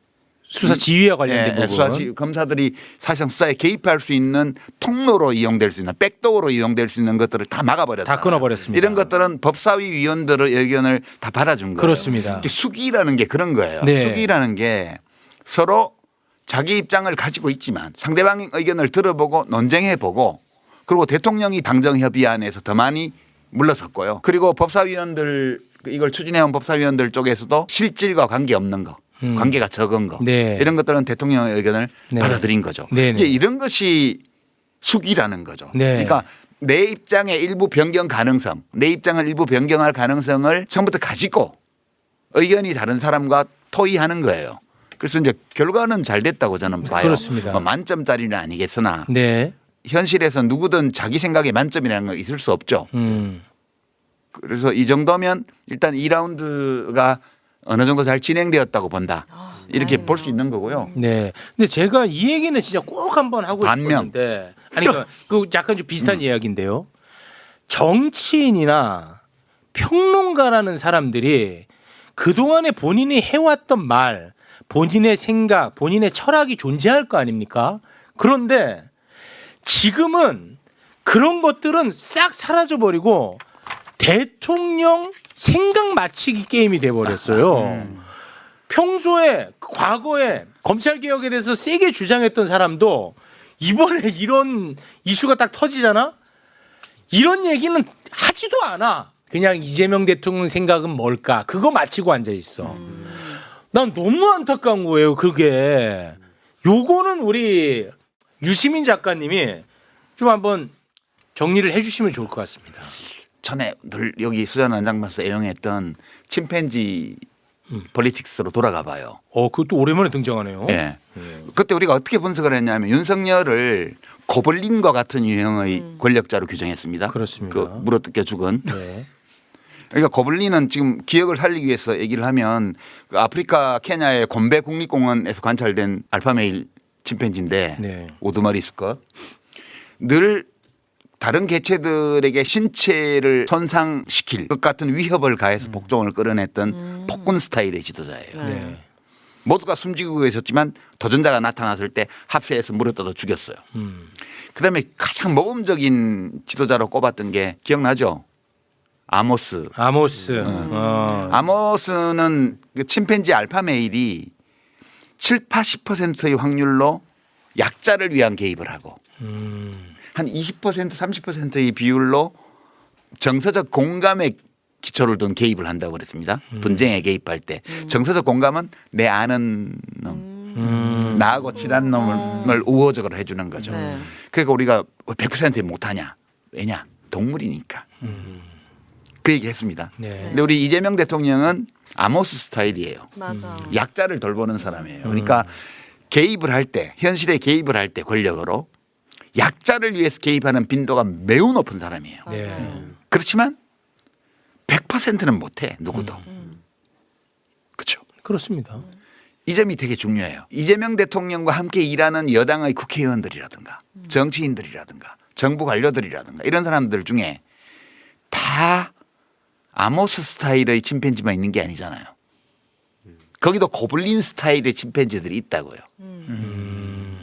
수사 지휘와 관련된 부분. 수사지 검사들이 사실상 수사에 개입할 수 있는 통로로 이용될 수 있는 백도어로 이용될 수 있는 것들을 다 막아버렸다. 다 끊어버렸습니다. 이런 것들은 법사위 위원들의 의견을 다 받아준 거예요. 그렇습니다. 이게 수기라는 게 그런 거예요. 네. 수기라는 게 서로 자기 입장을 가지고 있지만 상대방의 의견을 들어보고 논쟁해보고 그리고 대통령이 당정협의안에서 더 많이 물러섰고요. 그리고 법사위원들 이걸 추진해온 법사위원들 쪽에서도 실질과 관계없는 거. 관계가 적은 거 네. 이런 것들은 대통령의 의견을 네. 받아들인 거죠. 네네. 이제 이런 것이 수기라는 거죠. 네. 그러니까 내 입장의 일부 변경 가능성, 내 입장을 일부 변경할 가능성을 처음부터 가지고 의견이 다른 사람과 토의하는 거예요. 그래서 이제 결과는 잘 됐다고 저는 봐요. 그렇습니다. 뭐 만점짜리는 아니겠으나 네. 현실에서 누구든 자기 생각에 만점이라는 건 있을 수 없죠. 그래서 이 정도면 일단 2라운드가 어느 정도 잘 진행되었다고 본다. 이렇게 볼 수 있는 거고요. 네. 근데 제가 이 얘기는 진짜 꼭 한번 하고 반면. 싶었는데 아니 그 약간 좀 비슷한 이야기인데요. 정치인이나 평론가라는 사람들이 그동안에 본인이 해왔던 말, 본인의 생각, 본인의 철학이 존재할 거 아닙니까? 그런데 지금은 그런 것들은 싹 사라져버리고 대통령 생각 맞히기 게임이 돼버렸어요. 평소에 과거에 검찰개혁에 대해서 세게 주장했던 사람도 이번에 이런 이슈가 딱 터지잖아? 이런 얘기는 하지도 않아. 그냥 이재명 대통령 생각은 뭘까? 그거 맞히고 앉아있어. 난 너무 안타까운 거예요. 그게. 요거는 우리 유시민 작가님이 좀 한번 정리를 해주시면 좋을 것 같습니다. 전에 늘 여기 수잔 원장님께서 애용했던 침팬지 폴리틱스로 돌아가 봐요. 그것도 오랜만에 등장하네요. 예. 그때 우리가 어떻게 분석을 했냐면 윤석열을 고블린과 같은 유형의 권력자로 규정했습니다. 그렇습니다. 그 물어뜯겨 죽은. 네. 그러니까 고블린은 지금 기억을 살리기 위해서 얘기를 하면 그 아프리카 케냐의 곰베 국립공원에서 관찰된 알파메일 침팬지인데 네. 우두머리 수컷 늘 다른 개체들에게 신체를 손상시킬 것 같은 위협을 가해서 복종을 끌어냈던 폭군 스타일의 지도자예요. 네. 모두가 숨지고 있었지만 도전자가 나타났을 때 합세해서 물어뜯어 죽였어요. 그다음에 가장 모범적인 지도자로 꼽았던 게 기억나죠? 아모스. 아모스. 아모스는 그 침팬지 알파 메일이 70~80%의 확률로 약자를 위한 개입을 하고 한 20% 30%의 비율로 정서적 공감에 기초를 둔 개입을 한다고 그랬습니다. 분쟁에 개입할 때 정서적 공감은 내 아는 놈, 나하고 친한 놈을 우호적으로 해주는 거죠. 네. 그러니까 우리가 100% 못하냐? 왜냐? 동물이니까. 그 얘기했습니다. 네. 근데 우리 이재명 대통령은 아모스 스타일이에요. 맞아. 약자를 돌보는 사람이에요. 그러니까 개입을 할 때, 현실에 개입을 할 때 권력으로 약자를 위해서 개입하는 빈도가 매우 높은 사람이에요. 네. 그렇지만 100%는 못해 누구도. 그렇죠. 그렇습니다. 이 점이 되게 중요해요. 이재명 대통령과 함께 일하는 여당의 국회의원들이라든가 정치인들이라든가 정부 관료들이라든가 이런 사람들 중에 다 아모스 스타일의 침팬지만 있는 게 아니잖아요. 거기도 고블린 스타일의 침팬지들이 있다고요.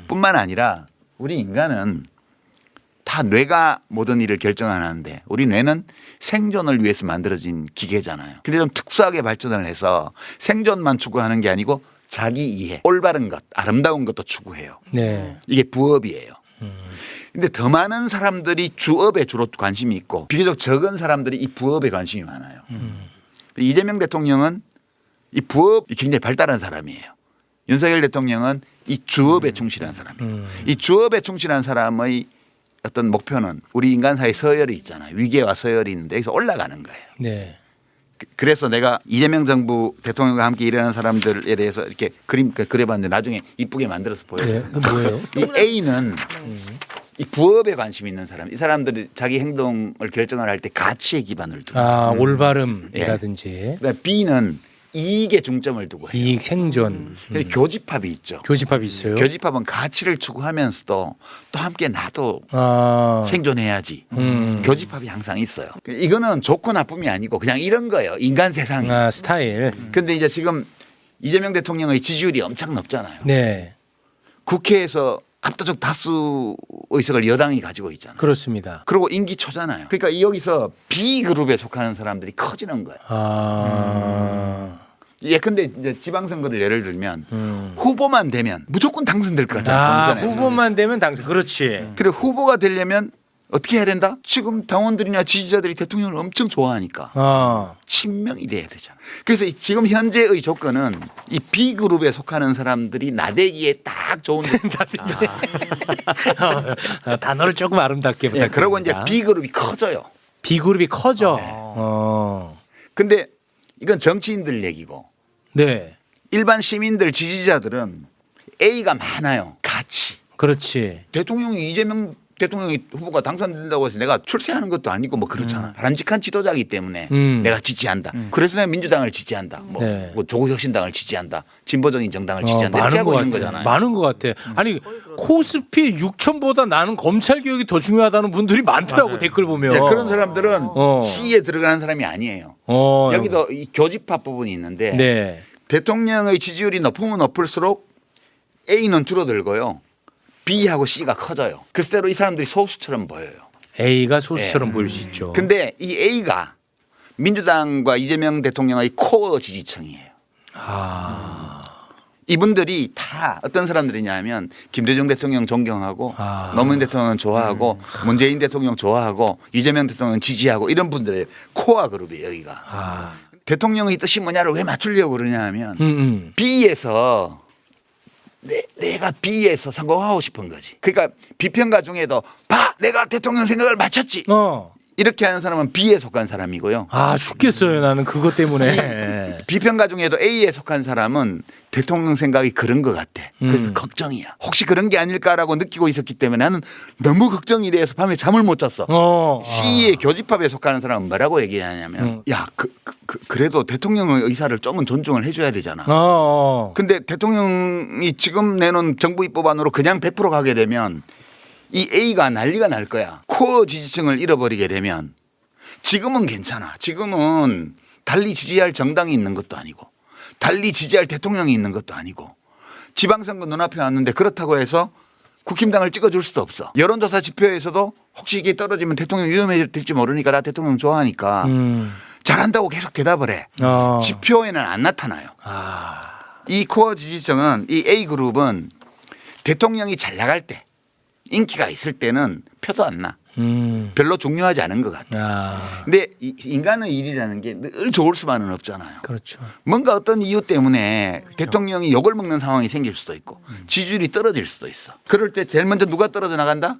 뿐만 아니라 우리 인간은 다 뇌가 모든 일을 결정 안 하는데 우리 뇌는 생존을 위해서 만들어진 기계잖아요. 근데 좀 특수하게 발전을 해서 생존만 추구하는 게 아니고 자기 이해, 올바른 것, 아름다운 것도 추구해요. 네. 이게 부업이에요. 근데 더 많은 사람들이 주업에 주로 관심이 있고 비교적 적은 사람들이 이 부업에 관심이 많아요. 이재명 대통령은 이 부업이 굉장히 발달한 사람이에요. 윤석열 대통령은 이 주업에 충실한 사람이에요. 이 주업에 충실한 사람의 어떤 목표는 우리 인간사의 서열이 있잖아요. 위계와 서열이 있는데 여기서 올라가는 거예요. 네. 그래서 내가 이재명 정부 대통령과 함께 일하는 사람들에 대해서 이렇게 그림 그려봤는데 나중에 이쁘게 만들어서 네. 보여요. 그 뭐예요? 이 A는 이 부업에 관심이 있는 사람, 이 사람들이 자기 행동을 결정을 할 때 가치에 기반을 두고, 아, 올바름이라든지 그다음에 B는 이익에 중점을 두고 해요. 이익 생존. 그래서 교집합이 있죠. 교집합이 있어요. 교집합은 가치를 추구하면서도 또 함께 나도 아. 생존해야지. 교집합이 항상 있어요. 이거는 좋고 나쁨이 아니고 그냥 이런 거예요. 인간 세상이. 아, 스타일. 근데 이제 지금 이재명 대통령의 지지율이 엄청 높잖아요. 네. 국회에서 압도적 다수 의석을 여당이 가지고 있잖아요. 그렇습니다. 그리고 임기 초잖아요. 그러니까 여기서 B 그룹에 속하는 사람들이 커지는 거예요. 아. 예컨대 이제 지방선거를 예를 들면 후보만 되면 무조건 당선될 것 같잖아요. 아, 본선에서. 후보만 되면 당선. 그렇지. 그리고 후보가 되려면 어떻게 해야 된다? 지금 당원들이나 지지자들이 대통령을 엄청 좋아하니까 친명이 돼야 되잖아. 그래서 지금 현재의 조건은 이 B 그룹에 속하는 사람들이 나대기에 딱 좋은. 단어를 조금 아름답게 예, 부탁드립니다. 그리고 이제 B 그룹이 커져요. B 그룹이 커져. 네. 근데 이건 정치인들 얘기고 네. 일반 시민들 지지자들은 A가 많아요. 가치. 그렇지. 대통령이 이재명 대통령이 후보가 당선된다고 해서 내가 출세하는 것도 아니고 뭐 그렇잖아. 바람직한 지도자이기 때문에 내가 지지한다. 그래서 내가 민주당을 지지한다. 뭐, 네. 뭐 조국혁신당을 지지한다. 진보적인 정당을 지지한다. 이렇게 많은 하고 것 있는 같아. 거잖아요. 많은 것 같아. 아니 코스피 6천보다 나는 검찰 개혁이 더 중요하다는 분들이 많더라고. 맞아요. 댓글 보면. 네, 그런 사람들은 어. C에 들어가는 사람이 아니에요. 여기도 이 교집합 부분이 있는데 네. 대통령의 지지율이 높으면 높을수록 A는 줄어들고요. B하고 C가 커져요. 글쎄로 이 사람들이 소수처럼 보여요. A가 소수처럼 보일 수 있죠. 근데 이 A가 민주당과 이재명 대통령의 코어 지지층이에요. 아. 이분들이 다 어떤 사람들이냐면 김대중 대통령 존경하고 아. 노무현 대통령 좋아하고 문재인 대통령 좋아하고 이재명 대통령 지지하고 이런 분들의 코어 그룹이에요. 여기가. 아. 대통령의 뜻이 뭐냐를 왜 맞추려고 그러냐 하면 B에서 내가 B에서 성공하고 싶은 거지. 그러니까 비평가 중에도 봐 내가 대통령 생각을 맞췄지. 이렇게 하는 사람은 B에 속한 사람이고요. 아 죽겠어요 나는 그것 때문에. 비평가 중에도 A에 속한 사람은 대통령 생각이 그런 것 같아. 그래서 걱정이야. 혹시 그런 게 아닐까라고 느끼고 있었기 때문에 나는 너무 걱정이 돼서 밤에 잠을 못 잤어. C의 교집합에 속하는 사람은 뭐라고 얘기하냐면 야 그래도 대통령의 의사를 조금은 존중을 해줘야 되잖아. 근데 대통령이 지금 내놓은 정부 입법안으로 그냥 100% 가게 되면 이 A가 난리가 날 거야. 코어 지지층을 잃어버리게 되면 지금은 괜찮아. 지금은 달리 지지할 정당이 있는 것도 아니고 달리 지지할 대통령이 있는 것도 아니고 지방선거 눈앞에 왔는데 그렇다고 해서 국힘당을 찍어줄 수도 없어. 여론조사 지표에서도 혹시 이게 떨어지면 대통령 위험해질지 모르니까 나 대통령 좋아하니까 잘한다고 계속 대답을 해. 지표에는 안 나타나요. 이 코어 지지층은 이 A그룹은 대통령이 잘 나갈 때 인기가 있을 때는 표도 안 나. 별로 중요하지 않은 것 같아. 근데 인간의 일이라는 게 늘 좋을 수만은 없잖아요. 그렇죠. 뭔가 어떤 이유 때문에 대통령이 욕을 먹는 상황이 생길 수도 있고 지지율이 떨어질 수도 있어. 그럴 때 제일 먼저 누가 떨어져 나간다?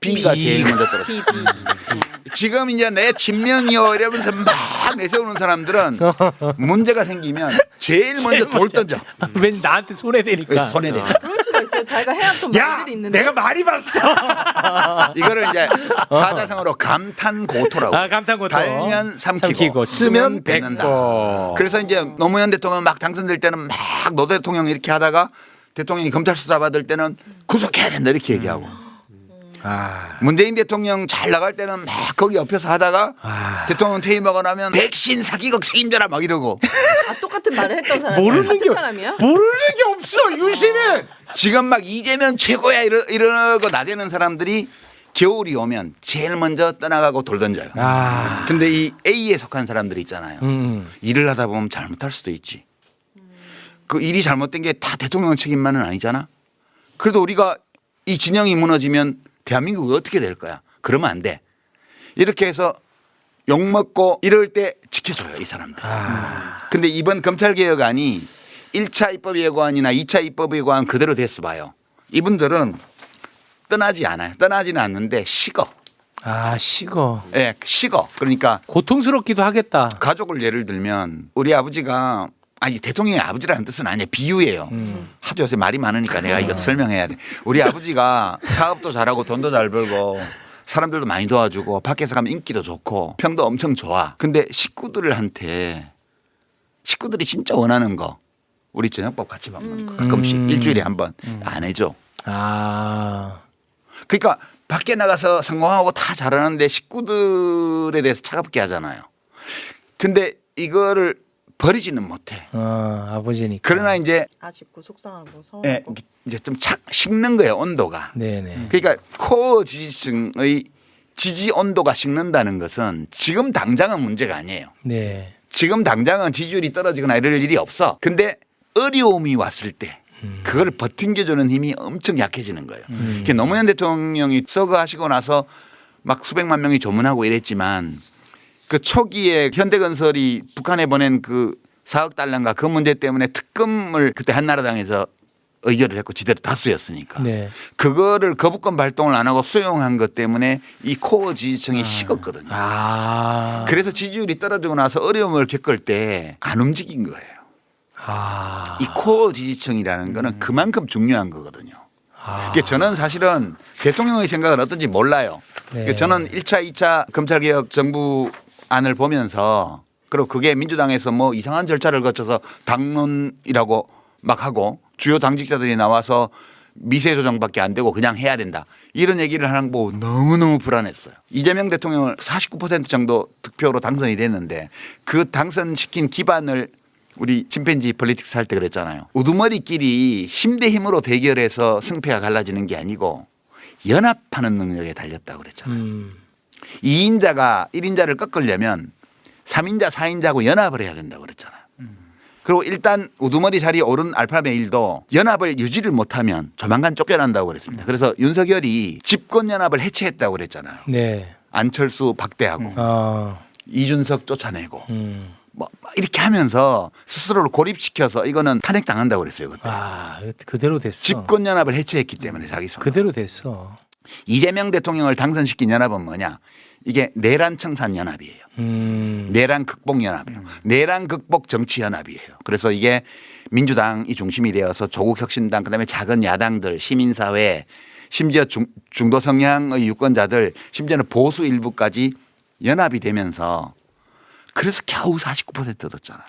B가 제일 먼저 떨어져. 지금 이제 내 친명이요 이러면서 막 내세우는 사람들은 문제가 생기면 제일 먼저 돌 던져. 왠 나한테 손해대니까. 손해대. 그럴 수가 있어요. 자기가 해왔던 야, 말들이 있는데. 내가 많이 봤어. 이거를 이제 사자성어로 감탄고토라고. 감탄고토. 달면 삼키고 쓰면 뱉는다. 그래서 이제 노무현 대통령 막 당선될 때는 막 노 대통령 이렇게 하다가 대통령이 검찰 수사 받을 때는 구속해야 된다 이렇게 얘기하고. 문재인 대통령 잘 나갈 때는 막 거기 옆에서 하다가 대통령 퇴임하고 나면 백신 사기극 책임져라 막 이러고. 똑같은 말을 했던 사람이 모르는 게 사람이야? 모르는 게 없어. 유시민. 지금 막 이재명 최고야 이러고 나대는 사람들이 겨울이 오면 제일 먼저 떠나가고 돌 던져요. 근데 이 A에 속한 사람들이 있잖아요. 일을 하다 보면 잘못할 수도 있지. 그 일이 잘못된 게 다 대통령 책임만은 아니잖아. 그래도 우리가 이 진영이 무너지면 대한민국이 어떻게 될 거야? 그러면 안 돼. 이렇게 해서 욕먹고 이럴 때 지켜줘요, 이 사람들. 근데 이번 검찰개혁안이 1차 입법예고안이나 2차 입법예고안 그대로 됐어 봐요. 이분들은 떠나지 않아요. 떠나지는 않는데 식어. 식어. 예, 식어. 그러니까 고통스럽기도 하겠다. 가족을 예를 들면 우리 아버지가 아니 대통령의 아버지라는 뜻은 아니에요. 비유예요. 하도 요새 말이 많으니까 내가 이거 설명해야 돼. 우리 아버지가 사업도 잘하고 돈도 잘 벌고 사람들도 많이 도와주고 밖에서 가면 인기도 좋고 평도 엄청 좋아. 근데 식구들이 진짜 원하는 거 우리 저녁밥 같이 먹는 거 가끔씩 일주일에 한 번 안 해줘. 그러니까 밖에 나가서 성공하고 다 잘하는데 식구들에 대해서 차갑게 하잖아요. 근데 이거를 버리지는 못해. 아버지니까. 그러나 이제 아쉽고 속상하고 예, 서운하고. 이제 좀 식는 거예요, 온도가. 네네. 그러니까 코어 지지층의 지지 온도가 식는다는 것은 지금 당장은 문제가 아니에요. 네. 지금 당장은 지지율이 떨어지거나 이럴 일이 없어. 근데 어려움이 왔을 때 그걸 버팅겨주는 힘이 엄청 약해지는 거예요. 노무현 대통령이 서거하시고 나서 막 수백만 명이 조문하고 이랬지만 그 초기에 현대건설이 북한에 보낸 그 4억 달러인가 그 문제 때문에 특검을 그때 한나라당에서 의결을 했고 지대로 다수였으니까 네. 그거를 거부권 발동을 안 하고 수용한 것 때문에 이 코어 지지층이 식었거든요. 그래서 지지율이 떨어지고 나서 어려움을 겪을 때 안 움직인 거예요. 이 코어 지지층이라는 거는 그만큼 중요한 거거든요. 그러니까 저는 사실은 대통령의 생각은 어떤지 몰라요. 네. 저는 1차, 2차 검찰개혁 정부안을 보면서 그리고 그게 민주당에서 뭐 이상한 절차를 거쳐서 당론이라고 막 하고 주요 당직자들이 나와서 미세 조정밖에 안 되고 그냥 해야 된다. 이런 얘기를 하는 거 보고 너무너무 불안했어요. 이재명 대통령을 49% 정도 득표로 당선이 됐는데 그 당선시킨 기반을 우리 침팬지 폴리틱스 할 때 그랬잖아요. 우두머리끼리 힘 대 힘으로 대결해서 승패가 갈라지는 게 아니고 연합하는 능력에 달렸다고 그랬잖아요. 2인자가 1인자를 꺾으려면 3인자, 4인자하고 연합을 해야 된다고 그랬잖아요. 그리고 일단 우두머리 자리에 오른 알파 메일도 연합을 유지를 못하면 조만간 쫓겨난다고 그랬습니다. 그래서 윤석열이 집권연합을 해체했다고 그랬잖아요. 네. 안철수 박대하고 이준석 쫓아내고 뭐 이렇게 하면서 스스로를 고립시켜서 이거는 탄핵당한다고 그랬어요. 그때. 그대로 됐어. 집권연합을 해체했기 때문에 자기 손으로. 그대로 됐어. 이재명 대통령을 당선시킨 연합은 뭐냐. 이게 내란 청산 연합이에요. 내란 극복 연합이에요. 내란 극복 정치 연합이에요. 그래서 이게 민주당이 중심이 되어서 조국 혁신당 그다음에 작은 야당들 시민사회 심지어 중도 성향의 유권자들 심지어는 보수 일부까지 연합이 되면서 그래서 겨우 49% 얻었잖아요.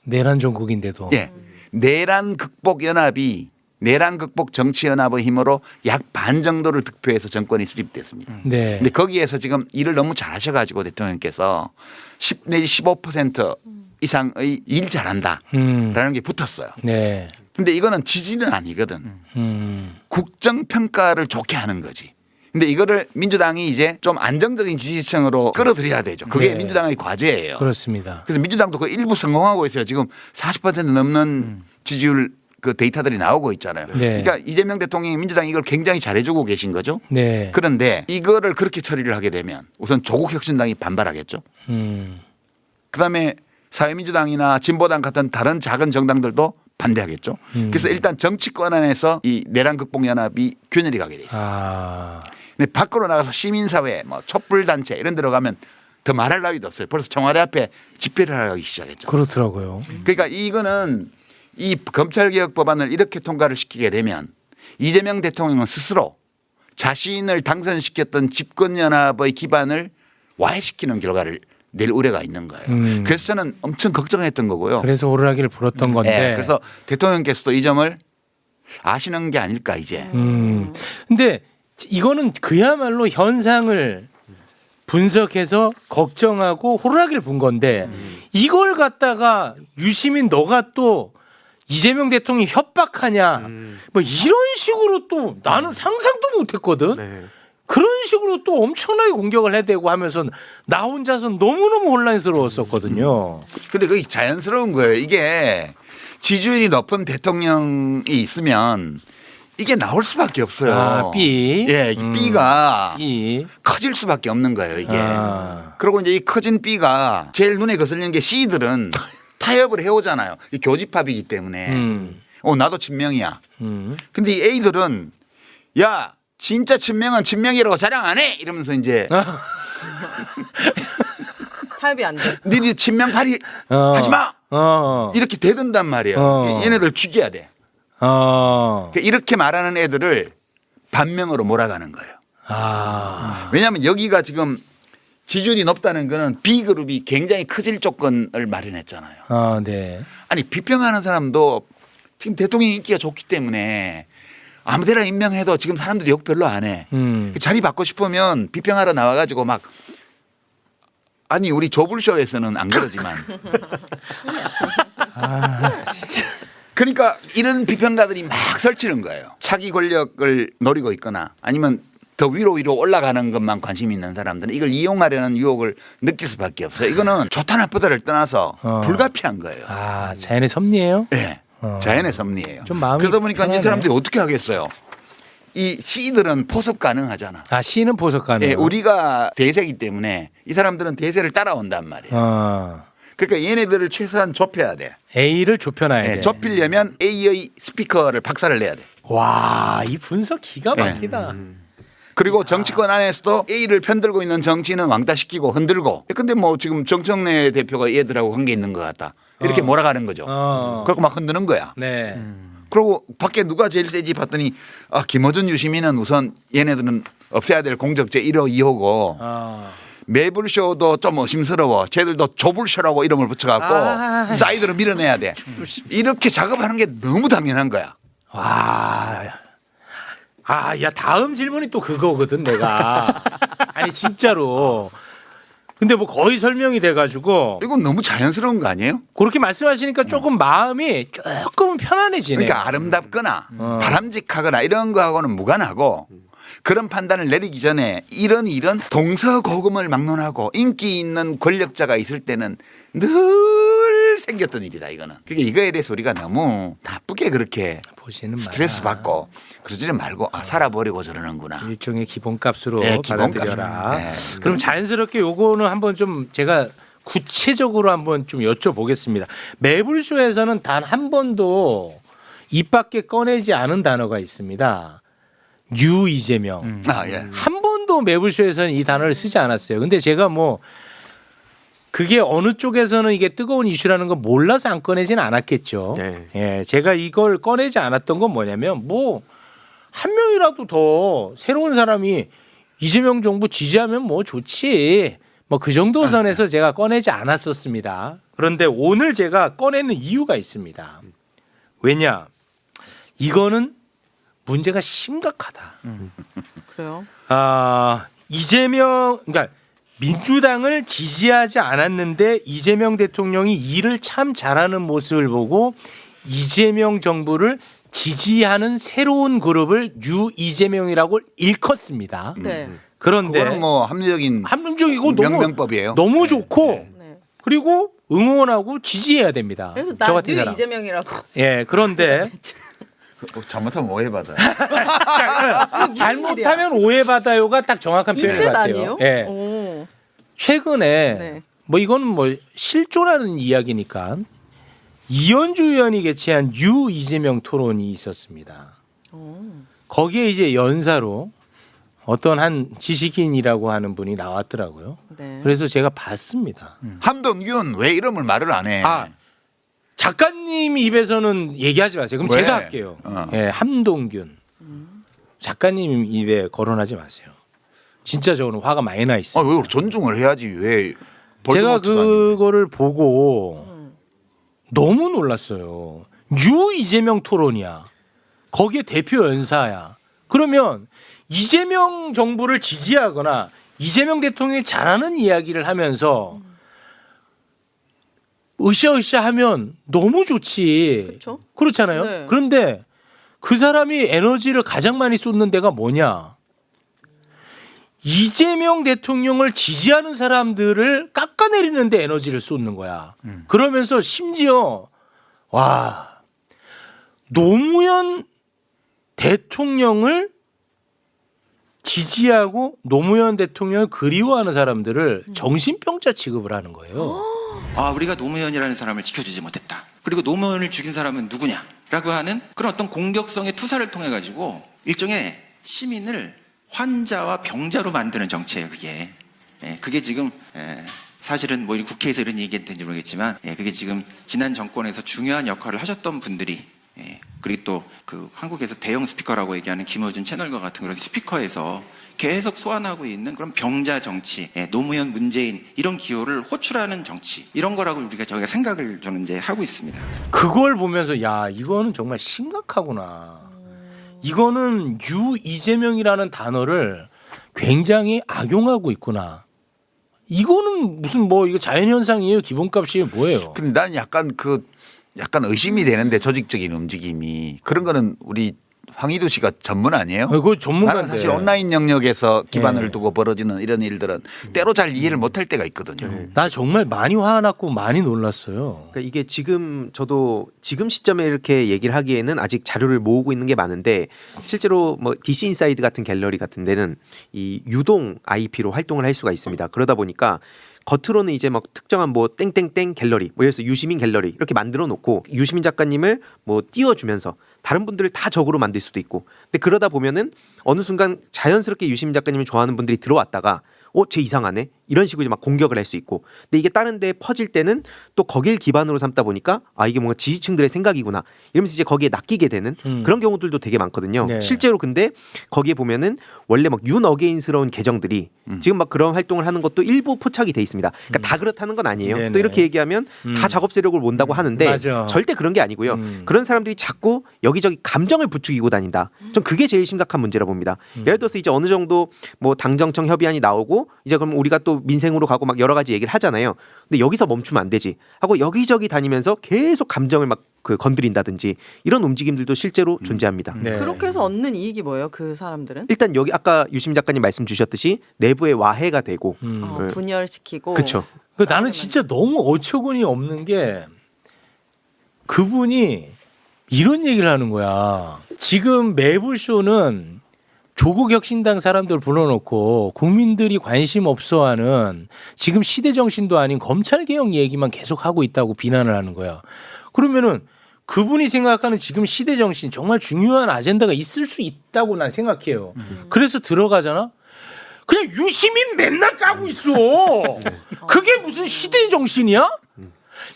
내란 전국인데도. 예. 내란 극복 연합이 내란 극복 정치연합의 힘으로 약 반 정도를 득표해서 정권이 수립됐습니다. 네. 근데 거기에서 지금 일을 너무 잘하셔가지고 대통령께서 10 내지 15% 이상의 일 잘한다라는 게 붙었어요. 네. 근데 이거는 지지는 아니거든. 음. 국정 평가를 좋게 하는 거지. 근데 이거를 민주당이 이제 좀 안정적인 지지층으로 끌어들여야 되죠. 그게 네. 민주당의 과제예요. 그렇습니다. 그래서 민주당도 그 일부 성공하고 있어요. 지금 40% 넘는 지지율 그 데이터들이 나오고 있잖아요. 네. 그러니까 이재명 대통령이 민주당이 이걸 굉장히 잘해주고 계신 거죠. 네. 그런데 이거를 그렇게 처리를 하게 되면 우선 조국혁신당이 반발하겠죠. 그다음에 사회민주당이나 진보당 같은 다른 작은 정당들도 반대하겠죠. 그래서 일단 정치권 안에서 이 내란 극복 연합이 균열이 가게 돼 있어요. 아. 근데 밖으로 나가서 시민사회, 뭐 촛불단체 이런 데로 가면 더 말할 나위도 없어요. 벌써 청와대 앞에 집회를 하기 시작했죠. 그렇더라고요. 그러니까 이거는 이 검찰개혁 법안을 이렇게 통과를 시키게 되면 이재명 대통령은 스스로 자신을 당선시켰던 집권연합의 기반을 와해시키는 결과를 낼 우려가 있는 거예요. 그래서 저는 엄청 걱정했던 거고요. 그래서 호루라기를 불었던 건데. 네, 그래서 대통령께서도 이 점을 아시는 게 아닐까 이제. 근데 이거는 그야말로 현상을 분석해서 걱정하고 호루라기를 분 건데 이걸 갖다가 유시민 너가 또 이재명 대통령이 협박하냐 뭐 이런 식으로 또 나는 상상도 못했거든. 네. 그런 식으로 또 엄청나게 공격을 해대고 하면서 나 혼자서 너무너무 혼란스러웠었거든요. 근데 그게 자연스러운 거예요. 이게 지지율이 높은 대통령이 있으면 이게 나올 수밖에 없어요. 아, B. 예, 이 B가 이. 커질 수밖에 없는 거예요, 이게. 아. 그리고 이제 이 커진 B가 제일 눈에 거슬리는 게 C들은 타협을 해오잖아요. 이 교집합이기 때문에. 나도 친명이야. 근데 이 A들은 야, 진짜 친명은 친명이라고 자랑 안 해! 이러면서 이제 타협이 안 돼. 니네 친명 발휘 하지 마! 이렇게 대든단 말이에요. 얘네들 죽여야 돼. 이렇게 말하는 애들을 반명으로 몰아가는 거예요. 왜냐하면 여기가 지금 지지율이 높다는 거는 B그룹이 굉장히 커질 조건을 마련했잖아요. 네. 아니 비평하는 사람도 지금 대통령 인기가 좋기 때문에 아무데나 임명해도 지금 사람들이 욕 별로 안 해. 자리 받고 싶으면 비평하러 나와가지고 막 아니 우리 조불쇼에서는 안 그러지만 그러니까 이런 비평가들이 막 설치는 거예요. 차기 권력을 노리고 있거나 아니면 더 위로 올라가는 것만 관심 있는 사람들은 이걸 이용하려는 유혹을 느낄 수밖에 없어요. 이거는 좋다 나쁘다를 떠나서 불가피한 거예요. 자연의 섭리예요? 네. 자연의 섭리예요. 좀 마음이 그러다 보니까 편하네. 이 사람들이 어떻게 하겠어요? 이 C들은 포섭 가능하잖아. C는 포석 가능. 예, 우리가 대세이기 때문에 이 사람들은 대세를 따라온단 말이에요. 그러니까 얘네들을 최소한 좁혀야 돼. A를 좁혀놔야 예, 돼. 좁히려면 A의 스피커를 박살을 내야 돼. 와, 이 분석 기가 막히다. 그리고 정치권 안에서도 A를 편들고 있는 정치는 왕따시키고 흔들고. 근데 뭐 지금 정청래 대표가 얘들하고 관계 있는 것 같다. 이렇게 몰아가는 거죠. 그리고 막 흔드는 거야. 네. 그리고 밖에 누가 제일 세지 봤더니 김어준 유시민은 우선 얘네들은 없애야 될 공적제 1호 2호고 매불쇼도 좀 의심스러워. 쟤들도 조불쇼라고 이름을 붙여갖고 사이드로 밀어내야 돼. 이렇게 작업하는 게 너무 당연한 거야. 야 다음 질문이 또 그거거든 내가. 아니 진짜로. 근데 뭐 거의 설명이 돼가지고 이건 너무 자연스러운 거 아니에요? 그렇게 말씀하시니까 조금 마음이 조금 편안해지네요. 그러니까 아름답거나 바람직하거나 이런 거하고는 무관하고 그런 판단을 내리기 전에 이런 동서고금을 막론하고 인기 있는 권력자가 있을 때는 늘 생겼던 일이다 이거는. 그게 이거에 대해서 우리가 너무 나쁘게 그렇게 보시는 스트레스 받고 그러지는 말고 살아버리고 저러는구나. 일종의 기본값으로 네, 기본값. 받아들여라. 네. 그럼 자연스럽게 요거는 한번 좀 제가 구체적으로 한번 좀 여쭤보겠습니다. 매불쇼에서는 단 한 번도 입 밖에 꺼내지 않은 단어가 있습니다. 뉴 이재명. 예. 한 번도 매불쇼에서는 이 단어를 쓰지 않았어요. 근데 제가 뭐 그게 어느 쪽에서는 이게 뜨거운 이슈라는 거 몰라서 안 꺼내지는 않았겠죠. 네. 예, 제가 이걸 꺼내지 않았던 건 뭐냐면 뭐 한 명이라도 더 새로운 사람이 이재명 정부 지지하면 뭐 좋지. 뭐 그 정도 선에서 제가 꺼내지 않았었습니다. 그런데 오늘 제가 꺼내는 이유가 있습니다. 왜냐? 이거는 문제가 심각하다. 그래요. 이재명 그러니까 민주당을 지지하지 않았는데 이재명 대통령이 일을 참 잘하는 모습을 보고 이재명 정부를 지지하는 새로운 그룹을 유이재명이라고 일컫습니다. 네. 그런데 그거는 뭐 합리적인 합리적이고 명명법이에요. 너무 좋고 네. 그리고 응원하고 지지해야 됩니다. 그래서 저 난 같은 사람. 이재명이라고. 예, 그런데 잘못하면 오해받아요. 잘못하면 오해받아요가 딱 정확한 표현인 것 이뜻 같아요. 아니에요? 예. 오. 최근에 네. 뭐 이거는 뭐 실조라는 이야기니까 이현주 의원이 개최한 유 이재명 토론이 있었습니다. 오. 거기에 이제 연사로 어떤 한 지식인이라고 하는 분이 나왔더라고요. 네. 그래서 제가 봤습니다. 함동균 왜 이름을 말을 안 해? 작가님 입에서는 얘기하지 마세요. 그럼 왜? 제가 할게요. 예, 함동균. 작가님 입에 거론하지 마세요. 진짜 저는 화가 많이 나 있어요. 왜 존중을 해야지 왜? 제가 볼드모트도 아니고. 그거를 보고 너무 놀랐어요. 유 이재명 토론이야. 거기에 대표 연사야. 그러면 이재명 정부를 지지하거나 이재명 대통령이 잘하는 이야기를 하면서 으쌰으쌰 하면 너무 좋지. 그쵸? 그렇잖아요. 네. 그런데 그 사람이 에너지를 가장 많이 쏟는 데가 뭐냐? 이재명 대통령을 지지하는 사람들을 깎아내리는 데 에너지를 쏟는 거야. 그러면서 심지어 와 노무현 대통령을 지지하고 노무현 대통령을 그리워하는 사람들을 정신병자 취급을 하는 거예요. 우리가 노무현이라는 사람을 지켜주지 못했다. 그리고 노무현을 죽인 사람은 누구냐? 라고 하는 그런 어떤 공격성의 투사를 통해 가지고 일종의 시민을 환자와 병자로 만드는 정치예요, 그게. 그게 지금 사실은 뭐 국회에서 이런 얘기했는지 모르겠지만 그게 지금 지난 정권에서 중요한 역할을 하셨던 분들이 그리고 또 그 한국에서 대형 스피커라고 얘기하는 김어준 채널과 같은 그런 스피커에서 계속 소환하고 있는 그런 병자 정치, 노무현, 문재인 이런 기호를 호출하는 정치 이런 거라고 저희가 생각을 저는 이제 하고 있습니다. 그걸 보면서 야 이거는 정말 심각하구나. 이거는 유 이재명이라는 단어를 굉장히 악용하고 있구나. 이거는 무슨 뭐 이거 자연현상이에요? 기본값이에요? 뭐예요? 근데 난 약간 의심이 되는데 조직적인 움직임이 그런 거는 우리 황희도 씨가 전문 아니에요? 그거 나는 전문가인데. 사실 온라인 영역에서 기반을 예. 두고 벌어지는 이런 일들은 때로 잘 이해를 못할 때가 있거든요. 나 정말 많이 화났고 많이 놀랐어요. 그러니까 이게 지금 저도 지금 시점에 이렇게 얘기를 하기에는 아직 자료를 모으고 있는 게 많은데 실제로 뭐 DC 인사이드 같은 갤러리 같은 데는 이 유동 IP로 활동을 할 수가 있습니다. 그러다 보니까 겉으로는 이제 막 특정한 뭐 땡땡땡 갤러리, 뭐 예를 들어서 유시민 갤러리 이렇게 만들어 놓고 유시민 작가님을 뭐 띄워주면서 다른 분들을 다 적으로 만들 수도 있고. 근데 그러다 보면은 어느 순간 자연스럽게 유시민 작가님을 좋아하는 분들이 들어왔다가 쟤 이상하네 이런 식으로 이제 막 공격을 할 수 있고. 근데 이게 다른 데 퍼질 때는 또 거길 기반으로 삼다 보니까 이게 뭔가 지지층들의 생각이구나 이러면서 이제 거기에 낚이게 되는 그런 경우들도 되게 많거든요. 네. 실제로 근데 거기에 보면은 원래 막 윤어게인스러운 계정들이 지금 막 그런 활동을 하는 것도 일부 포착이 돼 있습니다. 그러니까 다 그렇다는 건 아니에요. 네네. 또 이렇게 얘기하면 다 작업 세력을 몬다고 하는데 맞아. 절대 그런 게 아니고요. 그런 사람들이 자꾸 여기저기 감정을 부추기고 다닌다. 전 그게 제일 심각한 문제라 봅니다. 예를 들어서 이제 어느 정도 뭐 당정청 협의안이 나오고 이제 그럼 우리가 또 민생으로 가고 막 여러 가지 얘기를 하잖아요. 근데 여기서 멈추면 안 되지 하고 여기저기 다니면서 계속 감정을 막 건드린다든지 이런 움직임들도 실제로 존재합니다. 네. 그렇게 해서 얻는 이익이 뭐예요? 그 사람들은? 일단 여기 아까 유시민 작가님 말씀 주셨듯이 내부의 와해가 되고 네. 분열시키고. 그렇죠. 나는 진짜 너무 어처구니 없는 게 그분이 이런 얘기를 하는 거야. 지금 매불쇼는 조국 혁신당 사람들 불러놓고 국민들이 관심 없어하는 지금 시대 정신도 아닌 검찰 개혁 얘기만 계속 하고 있다고 비난을 하는 거야. 그러면은 그분이 생각하는 지금 시대 정신 정말 중요한 아젠다가 있을 수 있다고 난 생각해요. 그래서 들어가잖아. 그냥 유시민 맨날 까고 있어. 그게 무슨 시대 정신이야?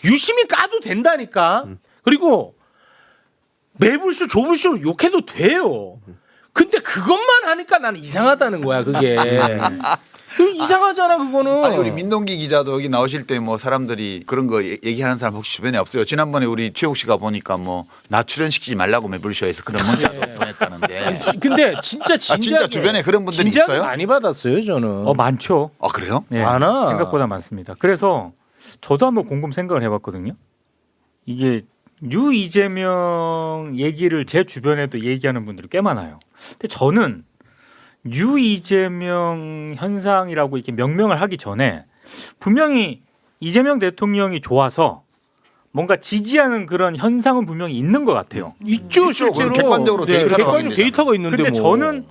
유시민 까도 된다니까. 그리고 매불쇼 조불쇼 욕해도 돼요. 근데 그것만 하니까 나는 이상하다는 거야 그게. 이상하잖아 그거는. 아니 우리 민동기 기자도 여기 나오실 때 뭐 사람들이 그런 거 얘기하는 사람 혹시 주변에 없어요? 지난번에 우리 최욱 씨가 보니까 뭐 나 출연시키지 말라고 매불쇼에서 그런 문자도 보냈다는데. 근데 진짜 진지하게 진짜 주변에 그런 분들이 진지하게 있어요? 많이 받았어요 저는. 많죠. 아 그래요? 네, 많아. 생각보다 많습니다. 그래서 저도 한번 곰곰 생각을 해봤거든요. 이게 유 이재명 얘기를 제 주변에도 얘기하는 분들이 꽤 많아요. 근데 저는 유 이재명 현상이라고 이렇게 명명을 하기 전에 분명히 이재명 대통령이 좋아서 뭔가 지지하는 그런 현상은 분명히 있는 것 같아요. 있죠 실제로. 객관적으로 데이터가 객관적으로 확인되잖아요. 데이터가 있는데 근데 뭐. 저는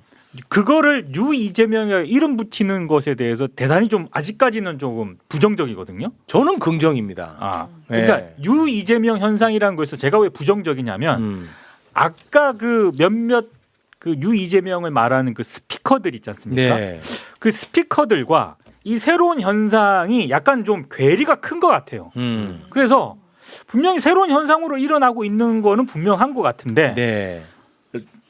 그거를 유 이재명에 이름 붙이는 것에 대해서 대단히 좀 아직까지는 조금 부정적이거든요. 저는 긍정입니다. 그러니까 네. 유 이재명 현상이라는 거에서 제가 왜 부정적이냐면 아까 그 몇몇 그 유 이재명을 말하는 그 스피커들 있지 않습니까? 네. 그 스피커들과 이 새로운 현상이 약간 좀 괴리가 큰 것 같아요. 그래서 분명히 새로운 현상으로 일어나고 있는 거는 분명한 것 같은데 네.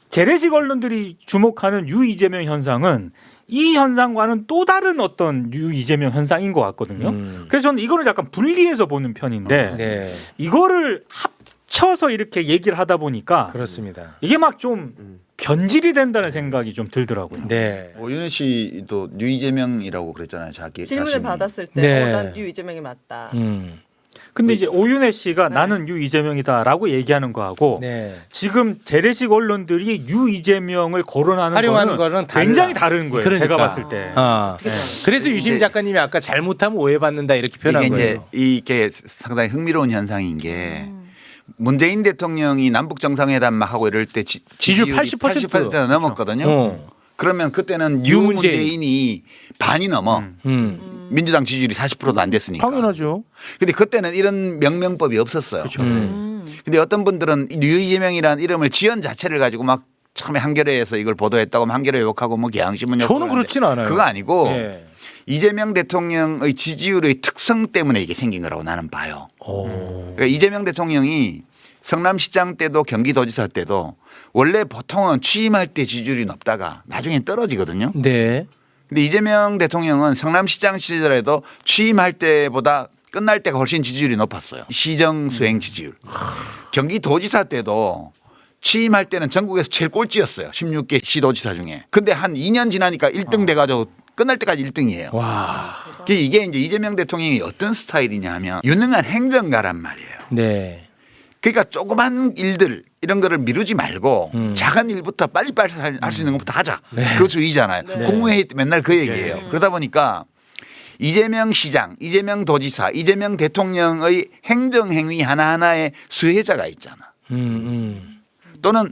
재래식 언론들이 주목하는 유 이재명 현상은 이 현상과는 또 다른 어떤 유 이재명 현상인 것 같거든요. 그래서 저는 이거를 약간 분리해서 보는 편인데 네. 이거를 합쳐서 이렇게 얘기를 하다 보니까 그렇습니다. 이게 막 좀 변질이 된다는 생각이 좀 들더라고요. 네. 오윤혜 씨도 유이재명이라고 그랬잖아요. 질문을 자신이. 받았을 때 네. 난 유 이재명이 맞다. 근데 이제 오윤혜 씨가 네. 나는 유 이재명이다라고 얘기하는 거하고 네. 지금 재래식 언론들이 유 이재명을 거론하는 활용하는 거는 거는 달라. 굉장히 다른 거예요. 그러니까. 제가 봤을 때. 네. 그래서 유심 이제- 작가님이 아까 잘못하면 오해받는다 이렇게 표현한 이게 거예요. 이제 이게 상당히 흥미로운 현상인 게 문재인 대통령이 남북 정상회담 막 하고 이럴 때 지지율 지지율이 80% 넘었거든요. 그러면 그때는 유문재인. 유문재인이 반이 넘어. 민주당 지지율이 40%도 안 됐으니까. 당연하죠. 근데 그때는 이런 명명법이 없었어요. 근데 어떤 분들은 유이재명이라는 이름을 지연 자체를 가지고 막 처음에 한겨레에서 이걸 보도했다고 하면 한겨레 욕하고 뭐 경향신문 욕하고 저는 그렇진 않아요. 그거 아니고 네. 이재명 대통령의 지지율의 특성 때문에 이게 생긴 거라고 나는 봐요. 오. 그러니까 이재명 대통령이 성남시장 때도 경기도지사 때도 원래 보통은 취임할 때 지지율이 높다가 나중에 떨어지거든요. 네. 근데 이재명 대통령은 성남시장 시절에도 취임할 때보다 끝날 때가 훨씬 지지율이 높았어요. 시정 수행 지지율. 경기도지사 때도 취임할 때는 전국에서 제일 꼴찌였어요. 16개 시도지사 중에. 근데 한 2년 지나니까 1등 돼가지고 끝날 때까지 1등이에요. 와. 이게 이제 이재명 대통령이 어떤 스타일이냐 하면 유능한 행정가란 말이에요. 네. 그러니까 조그만 일들 이런 거를 미루지 말고 작은 일부터 빨리빨리 할 수 있는 것부터 하자. 그 주의잖아요. 네. 국무회의 때 맨날 그 얘기예요. 그러다 보니까 이재명 시장, 이재명 도지사, 이재명 대통령의 행정행위 하나하나에 수혜자가 있잖아. 또는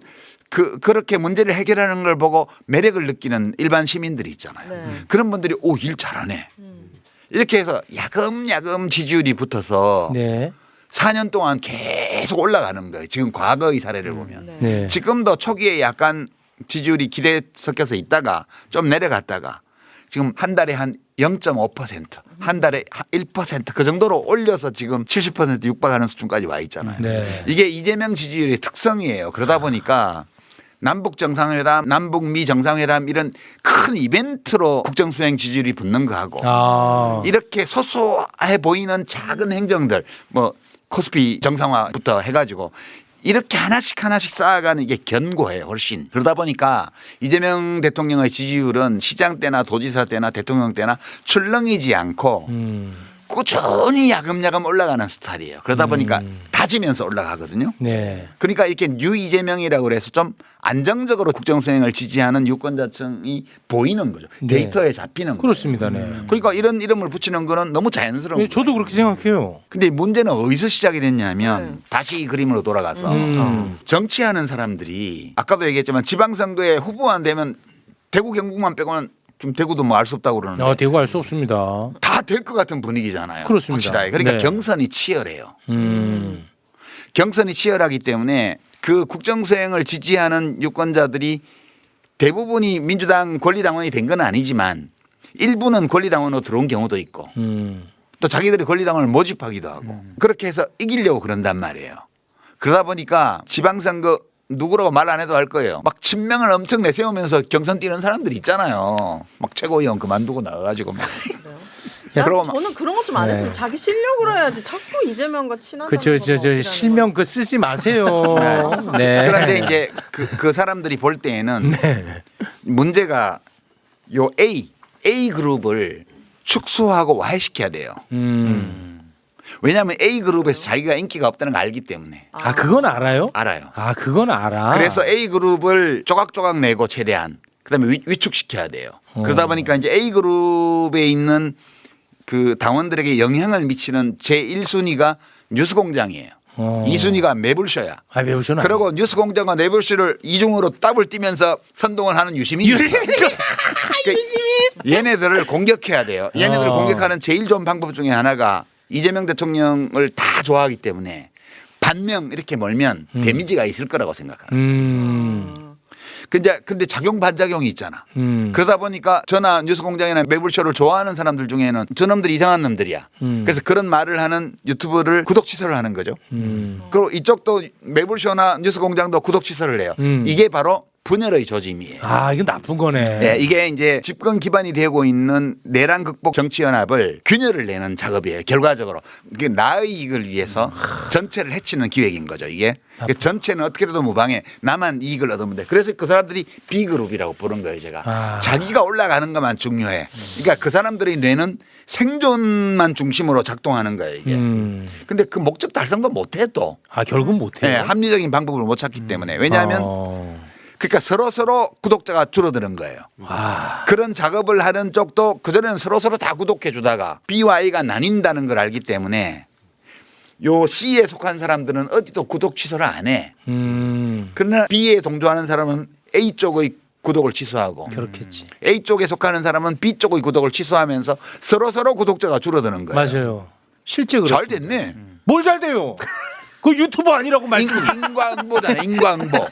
그렇게 문제를 해결하는 걸 보고 매력을 느끼는 일반 시민들이 있잖아요. 네. 그런 분들이 오, 일 잘하네. 이렇게 해서 야금야금 지지율이 붙어서 네. 4년 동안 계속 올라가는 거예요. 지금 과거의 사례를 보면. 네. 네. 지금도 초기에 약간 지지율이 기대에 섞여서 있다가 좀 내려갔다가 지금 한 달에 한 0.5%, 한 달에 1% 그 정도로 올려서 지금 70% 육박하는 수준까지 와 있잖아요. 네. 이게 이재명 지지율의 특성이에요. 그러다 보니까 남북 정상회담, 남북미 정상회담 이런 큰 이벤트로 국정수행 지지율이 붙는 거하고 아. 이렇게 소소해 보이는 작은 행정들 뭐 코스피 정상화부터 해가지고 이렇게 하나씩 쌓아가는 이게 견고해요 훨씬. 그러다 보니까 이재명 대통령의 지지율은 시장 때나 도지사 때나 대통령 때나 출렁이지 않고 꾸준히 야금야금 올라가는 스타일이에요. 그러다 보니까 다지면서 올라가거든요. 네. 그러니까 이렇게 뉴 이재명이라고 그래서 좀 안정적으로 국정수행을 지지하는 유권자층이 보이는 거죠. 네. 데이터에 잡히는 거예요. 그렇습니다. 네. 그러니까 이런 이름을 붙이는 거는 너무 자연스러운 네, 거예요. 저도 그렇게 생각해요. 근데 문제는 어디서 시작이 됐냐면 다시 이 그림으로 돌아가서 정치하는 사람들이 아까도 얘기했지만 지방선거에 후보 안 되면 대구 경북만 빼고는 좀 대구도 뭐 알 수 없다고 그러는데 대구 알 수 없습니다. 다 될 것 같은 분위기잖아요. 그렇습니다. 확실하게. 그러니까 네. 경선이 치열해요. 경선이 치열하기 때문에 그 국정수행을 지지하는 유권자들이 대부분이 민주당 권리당원이 된 건 아니지만 일부는 권리당원으로 들어온 경우도 있고 또 자기들이 권리당원을 모집하기도 하고 그렇게 해서 이기려고 그런단 말이에요. 그러다 보니까 지방선거 누구라고 말 안 해도 알 거예요. 막 친명을 엄청 내세우면서 경선 뛰는 사람들이 있잖아요. 막 최고위원 그만두고 나가가지고 막. 그러고 막- 저는 그런 것 좀 안 했으면 자기 실력으로 해야지. 자꾸 이재명과 친하다는 그저 실명 그 쓰지 마세요. 네. 그런데 이제 그 사람들이 볼 때에는 문제가 요 A 그룹을 축소하고 와해시켜야 돼요. 왜냐하면 A 그룹에서 자기가 인기가 없다는 걸 알기 때문에 아 그건 알아요? 알아요. 아 그건 알아. 그래서 A 그룹을 조각조각 내고 최대한 그다음에 위축시켜야 돼요. 그러다 보니까 이제 A 그룹에 있는 그 당원들에게 영향을 미치는 제 1순위가 뉴스공장이에요. 2순위가 매불쇼야. 아 매우셔는. 그리고 뉴스공장과 매불쇼를 이중으로 더블 뛰면서 선동을 하는 유시민이 있어. 얘네들을 공격해야 돼요. 얘네들을 공격하는 제일 좋은 방법 중에 하나가 이재명 대통령을 다 좋아하기 때문에 반명 이렇게 몰면 데미지가 있을 거라고 생각합니다. 근데 작용 반작용이 있잖아. 그러다 보니까 저나 뉴스공장이나 매불쇼를 좋아하는 사람들 중에는 저놈들이 이상한 놈들이야. 그래서 그런 말을 하는 유튜브를 구독 취소를 하는 거죠. 그리고 이쪽도 매불쇼나 뉴스공장도 구독 취소를 해요. 이게 바로 분열의 조짐이에요. 아 이건 나쁜 거네. 네, 이게 이제 집권 기반이 되고 있는 내란 극복 정치연합을 균열을 내는 작업이에요. 결과적으로 이게 나의 이익을 위해서 전체를 해치는 기획인 거죠. 이게 전체는 어떻게든 무방해. 나만 이익을 얻으면 돼. 그래서 그 사람들이 B그룹이라고 부른 거예요. 제가 자기가 올라가는 것만 중요해. 그러니까 그 사람들의 뇌는 생존만 중심으로 작동하는 거예요. 이게. 근데 그 목적 달성도 못해 또. 아 결국 못해요. 네, 합리적인 방법을 못 찾기 때문에. 왜냐하면 그러니까 서로 구독자가 줄어드는 거예요. 그런 작업을 하는 쪽도 그전에는 서로 다 구독해 주다가 B와 A가 나뉜다는 걸 알기 때문에 요 C에 속한 사람들은 어디도 구독 취소를 안 해. 그러나 B에 동조하는 사람은 A 쪽의 구독을 취소하고 그렇겠지. A 쪽에 속하는 사람은 B 쪽의 구독을 취소하면서 서로 구독자가 줄어드는 거예요. 맞아요. 실제 잘 그렇습니다. 됐네. 뭘 잘 돼요? 그 유튜버 아니라고 말씀. 인과응보잖아요. 인과응보.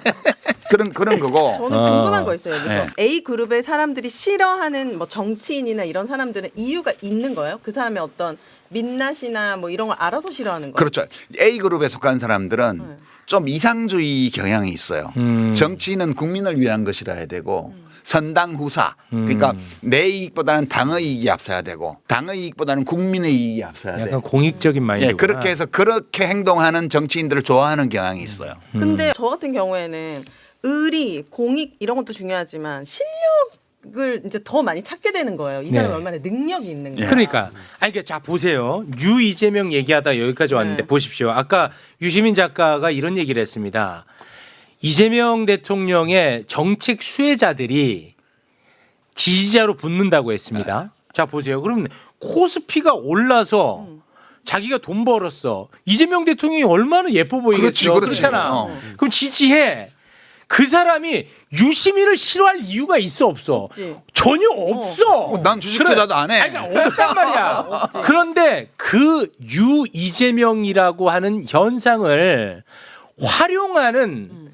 그런 거고. 저는 궁금한 거 있어요. 여기서 네. A 그룹의 사람들이 싫어하는 뭐 정치인이나 이런 사람들은 이유가 있는 거예요? 그 사람의 어떤 민낯이나 뭐 이런 걸 알아서 싫어하는 거예요? 그렇죠. A 그룹에 속한 사람들은 좀 이상주의 경향이 있어요. 정치인은 국민을 위한 것이라 해야 되고 선당 후사. 그러니까 내 이익보다는 당의 이익이 앞서야 되고 당의 이익보다는 국민의 이익이 앞서야 돼. 약간 공익적인 마인드. 예, 그렇게 해서 그렇게 행동하는 정치인들을 좋아하는 경향이 있어요. 근데 저 같은 경우에는 의리, 공익 이런 것도 중요하지만 실력을 이제 더 많이 찾게 되는 거예요. 이 사람이 네. 얼마나 능력이 있는 거야. 그러니까 아니 그러니까 자 보세요. 유 이재명 얘기하다 여기까지 왔는데 네. 보십시오. 아까 유시민 작가가 이런 얘기를 했습니다. 이재명 대통령의 정책 수혜자들이 지지자로 붙는다고 했습니다. 자 보세요. 그럼 코스피가 올라서 자기가 돈 벌었어. 이재명 대통령이 얼마나 예뻐 보이겠어. 그렇지. 그렇잖아. 그럼 지지해. 그 사람이 유시민을 싫어할 이유가 있어 없어? 없지. 전혀 없어. 난 주식 투자도 안 해. 아니, 그러니까 없단 말이야. 없지. 그런데 그 유 이재명이라고 하는 현상을 활용하는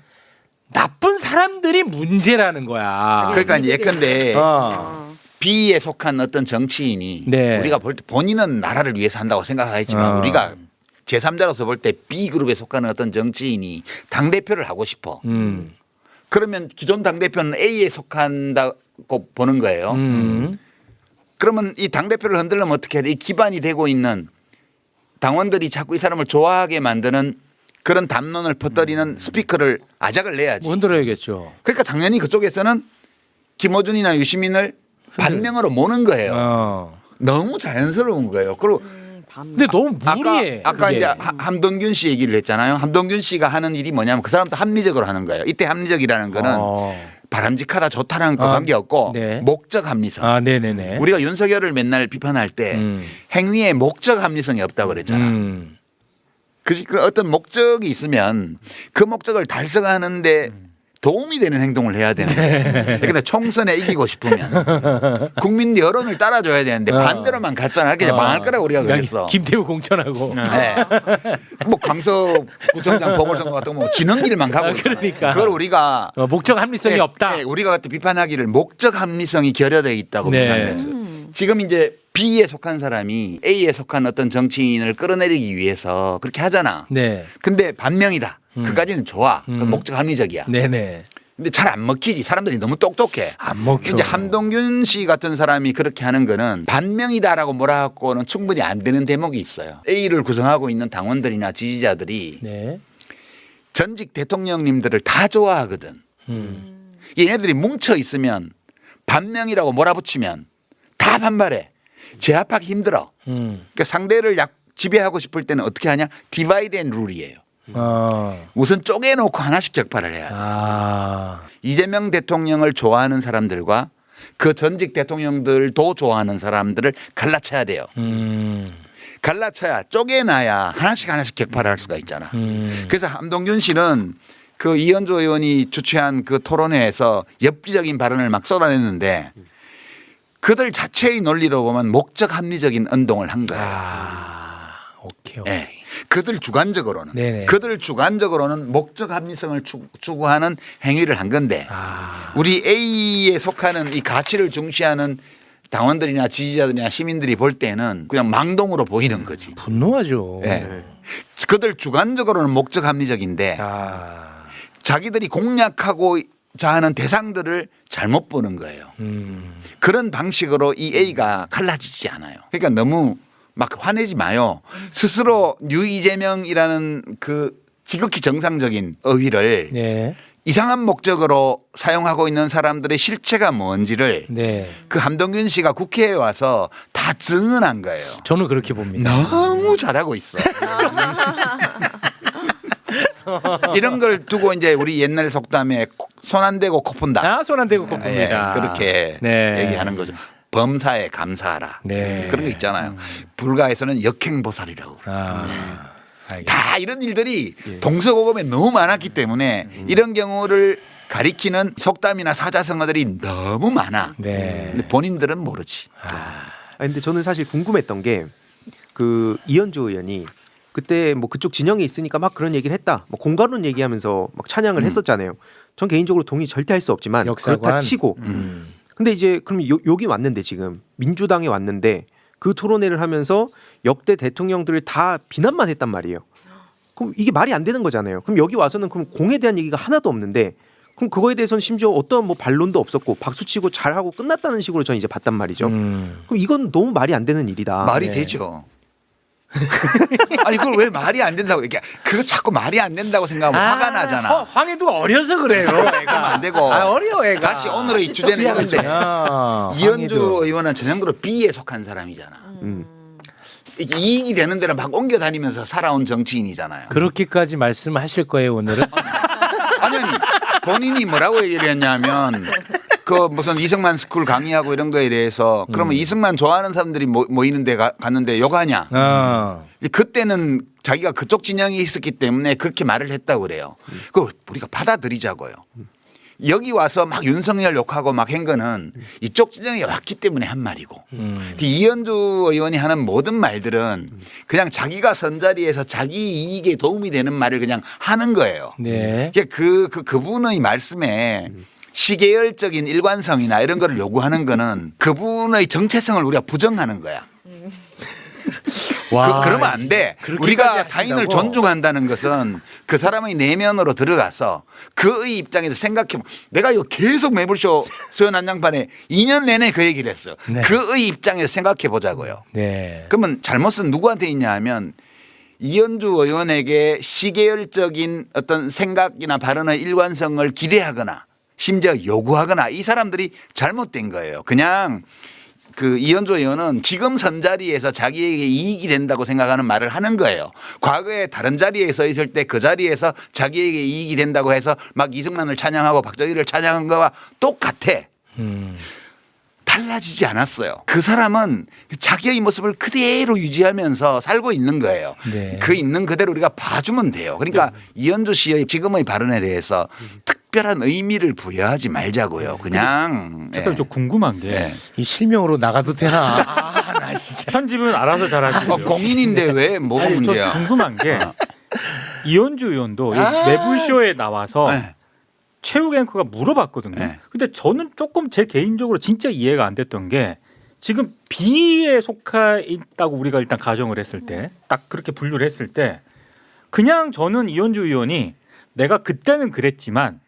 나쁜 사람들이 문제라는 거야. 그러니까 이제 예컨대 어. B에 속한 어떤 정치인이 네. 우리가 볼 때 본인은 나라를 위해서 한다고 생각하겠지만 우리가 제3자로서 볼 때 B그룹에 속하는 어떤 정치인이 당대표를 하고 싶어. 그러면 기존 당대표는 A에 속한다고 보는 거예요. 그러면 이 당대표를 흔들려면 어떻게 해야 돼? 이 기반이 되고 있는 당원들이 자꾸 이 사람을 좋아하게 만드는 그런 담론을 퍼뜨리는 스피커를 아작을 내야지. 뭐 흔들어야겠죠. 그러니까 당연히 그쪽에서는 김어준이나 유시민을 반명으로 모는 거예요. 너무 자연스러운 거예요. 그리고 근데 너무 무리해. 아까 그게. 이제 함동균 씨 얘기를 했잖아요. 함동균 씨가 하는 일이 뭐냐면 그 사람도 합리적으로 하는 거예요. 이때 합리적이라는 거는 바람직하다 좋다는 거 관계없고 네. 목적 합리성. 아, 네네네. 우리가 윤석열을 맨날 비판할 때 행위에 목적 합리성이 없다고 그랬잖아. 그 어떤 목적이 있으면 그 목적을 달성하는데 도움이 되는 행동을 해야 되는데 그런데 총선에 이기고 싶으면 국민 여론을 따라줘야 되는데 반대로만 갔잖아. 그냥 망할 거라고 우리가 그랬어. 김태우 공천하고. 네. 뭐 강서구청장 보궐선거 같은 거 지는 길만 가고 있잖아. 그러니까. 그걸 우리가 목적 합리성이 없다. 우리가 그때 비판하기를 목적 합리성이 결여되어 있다고 네. 비판했어요. 지금 이제 B에 속한 사람이 A에 속한 어떤 정치인을 끌어내리기 위해서 그렇게 하잖아. 네. 근데 반명이다. 그까지는 좋아. 그 목적 합리적이야. 네네. 근데 잘 안 먹히지. 사람들이 너무 똑똑해. 안 먹혀. 이제 함동균 씨 같은 사람이 그렇게 하는 거는 반명이다라고 뭐라 갖고는 충분히 안 되는 대목이 있어요. A를 구성하고 있는 당원들이나 지지자들이 네. 전직 대통령님들을 다 좋아하거든. 얘네들이 뭉쳐 있으면 반명이라고 몰아붙이면 다 반발해. 제압하기 힘들어. 그러니까 상대를 지배하고 싶을 때는 어떻게 하냐? 디바이드 앤 룰이에요. 우선 쪼개놓고 하나씩 격파를 해야 돼. 이재명 대통령을 좋아하는 사람들과 그 전직 대통령들도 좋아하는 사람들을 갈라쳐야 돼요. 갈라쳐야 쪼개놔야 하나씩 격파를 할 수가 있잖아. 그래서 함동균 씨는 그 이현주 의원이 주최한 그 토론회에서 엽기적인 발언을 막 쏟아냈는데 그들 자체의 논리로 보면 목적 합리적인 운동을 한 거예요. 오케이. 네. 그들 주관적으로는 네네. 그들 주관적으로는 목적 합리성을 추구하는 행위를 한 건데 우리 A에 속하는 이 가치를 중시하는 당원들이나 지지자들이나 시민들이 볼 때는 그냥 망동으로 보이는 거지. 분노하죠. 네. 그들 주관적으로는 목적 합리적인데 자기들이 공략하고자 하는 대상들을 잘못 보는 거예요. 그런 방식으로 이 A가 갈라지지 않아요. 그러니까 너무 막 화내지 마요. 스스로 뉴 이재명이라는 그 지극히 정상적인 어휘를 네. 이상한 목적으로 사용하고 있는 사람들의 실체가 뭔지를 네. 그 함동균 씨가 국회에 와서 다 증언한 거예요. 저는 그렇게 봅니다. 너무 잘하고 있어. 이런 걸 두고 이제 우리 옛날 속담에 손 안 대고 코 푼다. 손 안 대고 코 예, 풉니다. 그렇게 네. 얘기하는 거죠. 범사에 감사하라. 네. 그런 거 있잖아요. 불가에서는 역행보살이라고. 알겠습니다. 다 이런 일들이 동서고금에 너무 많았기 때문에 이런 경우를 가리키는 속담이나 사자성어들이 너무 많아. 네. 근데 본인들은 모르지. 근데 저는 사실 궁금했던 게 그 이현주 의원이 그때 뭐 그쪽 진영에 있으니까 막 그런 얘기를 했다. 뭐 공간론 얘기하면서 막 찬양을 했었잖아요. 전 개인적으로 동의 절대 할 수 없지만 역사관. 그렇다 치고. 근데 이제 그럼 여기 왔는데 지금 민주당에 왔는데 그 토론회를 하면서 역대 대통령들을 다 비난만 했단 말이에요. 그럼 이게 말이 안 되는 거잖아요. 그럼 여기 와서는 그럼 공에 대한 얘기가 하나도 없는데 그럼 그거에 대해서는 심지어 어떤 뭐 반론도 없었고 박수치고 잘하고 끝났다는 식으로 저는 이제 봤단 말이죠. 그럼 이건 너무 말이 안 되는 일이다. 말이 네. 되죠. 아니 그걸 왜 말이 안 된다고 이게 그거 자꾸 말이 안 된다고 생각하면 화가 나잖아. 황해도가 어려서 그래요. 애가. 안 되고. 어려워 애가. 다시 오늘의 주제는 이건데 이현주 의원은 저 정도로 B에 속한 사람이잖아. 이게 이익이 되는 데로 막 옮겨 다니면서 살아온 정치인이잖아요. 그렇게까지 말씀하실 거예요 오늘은? 아니 본인이 뭐라고 얘기를 했냐면 그 무슨 이승만 스쿨 강의하고 이런 거에 대해서 그러면 이승만 좋아하는 사람들이 모이는 데 갔는데 욕하냐. 그때는 자기가 그쪽 진영이 있었기 때문에 그렇게 말을 했다고 그래요. 그걸 우리가 받아들이자고요. 여기 와서 막 윤석열 욕하고 막 한 거는 이쪽 진영에 왔기 때문에 한 말이고 이현주 의원이 하는 모든 말들은 그냥 자기가 선 자리에서 자기 이익에 도움이 되는 말을 그냥 하는 거예요. 네. 그분의 말씀에 시계열적인 일관성이나 이런 거를 요구하는 거는 그분의 정체성을 우리가 부정하는 거야. 그러면 안 돼. 우리가 타인을 존중한다는 것은 그 사람의 내면으로 들어가서 그의 입장에서 생각해보면 내가 이거 계속 매불쇼 소연 한장판에 2년 내내 그 얘기를 했어. 네. 그의 입장에서 생각해 보자고요. 네. 그러면 잘못은 누구한테 있냐 하면 이현주 의원에게 시계열적인 어떤 생각이나 발언의 일관성을 기대하거나 심지어 요구하거나 이 사람들이 잘못된 거예요. 그냥 그 이현주 의원은 지금 선 자리에서 자기에게 이익이 된다고 생각하는 말을 하는 거예요. 과거에 다른 자리에 서 있을 때 그 자리에서 자기에게 이익이 된다고 해서 막 이승만을 찬양하고 박정희를 찬양한 거와 똑같아. 달라지지 않았어요. 그 사람은 자기의 모습을 그대로 유지하면서 살고 있는 거예요. 네. 그 있는 그대로 우리가 봐주면 돼요. 그러니까 이현주 씨의 지금의 발언에 대해서 특별한 의미를 부여하지 말자고요. 그냥. 잠깐 좀 궁금한 게 예. 이 실명으로 나가도 되나? 나 진짜. 편집은 알아서 잘하시고 공인인데 왜 뭐가 아니, 저 문제야? 궁금한 게 이현주 의원도 이 매불쇼에 나와서 네. 최욱 앵커가 물어봤거든요. 네. 근데 저는 조금 제 개인적으로 진짜 이해가 안 됐던 게 지금 B에 속해 있다고 우리가 일단 가정을 했을 때 딱 그렇게 분류를 했을 때 그냥 저는 이현주 의원이 내가 그때는 그랬지만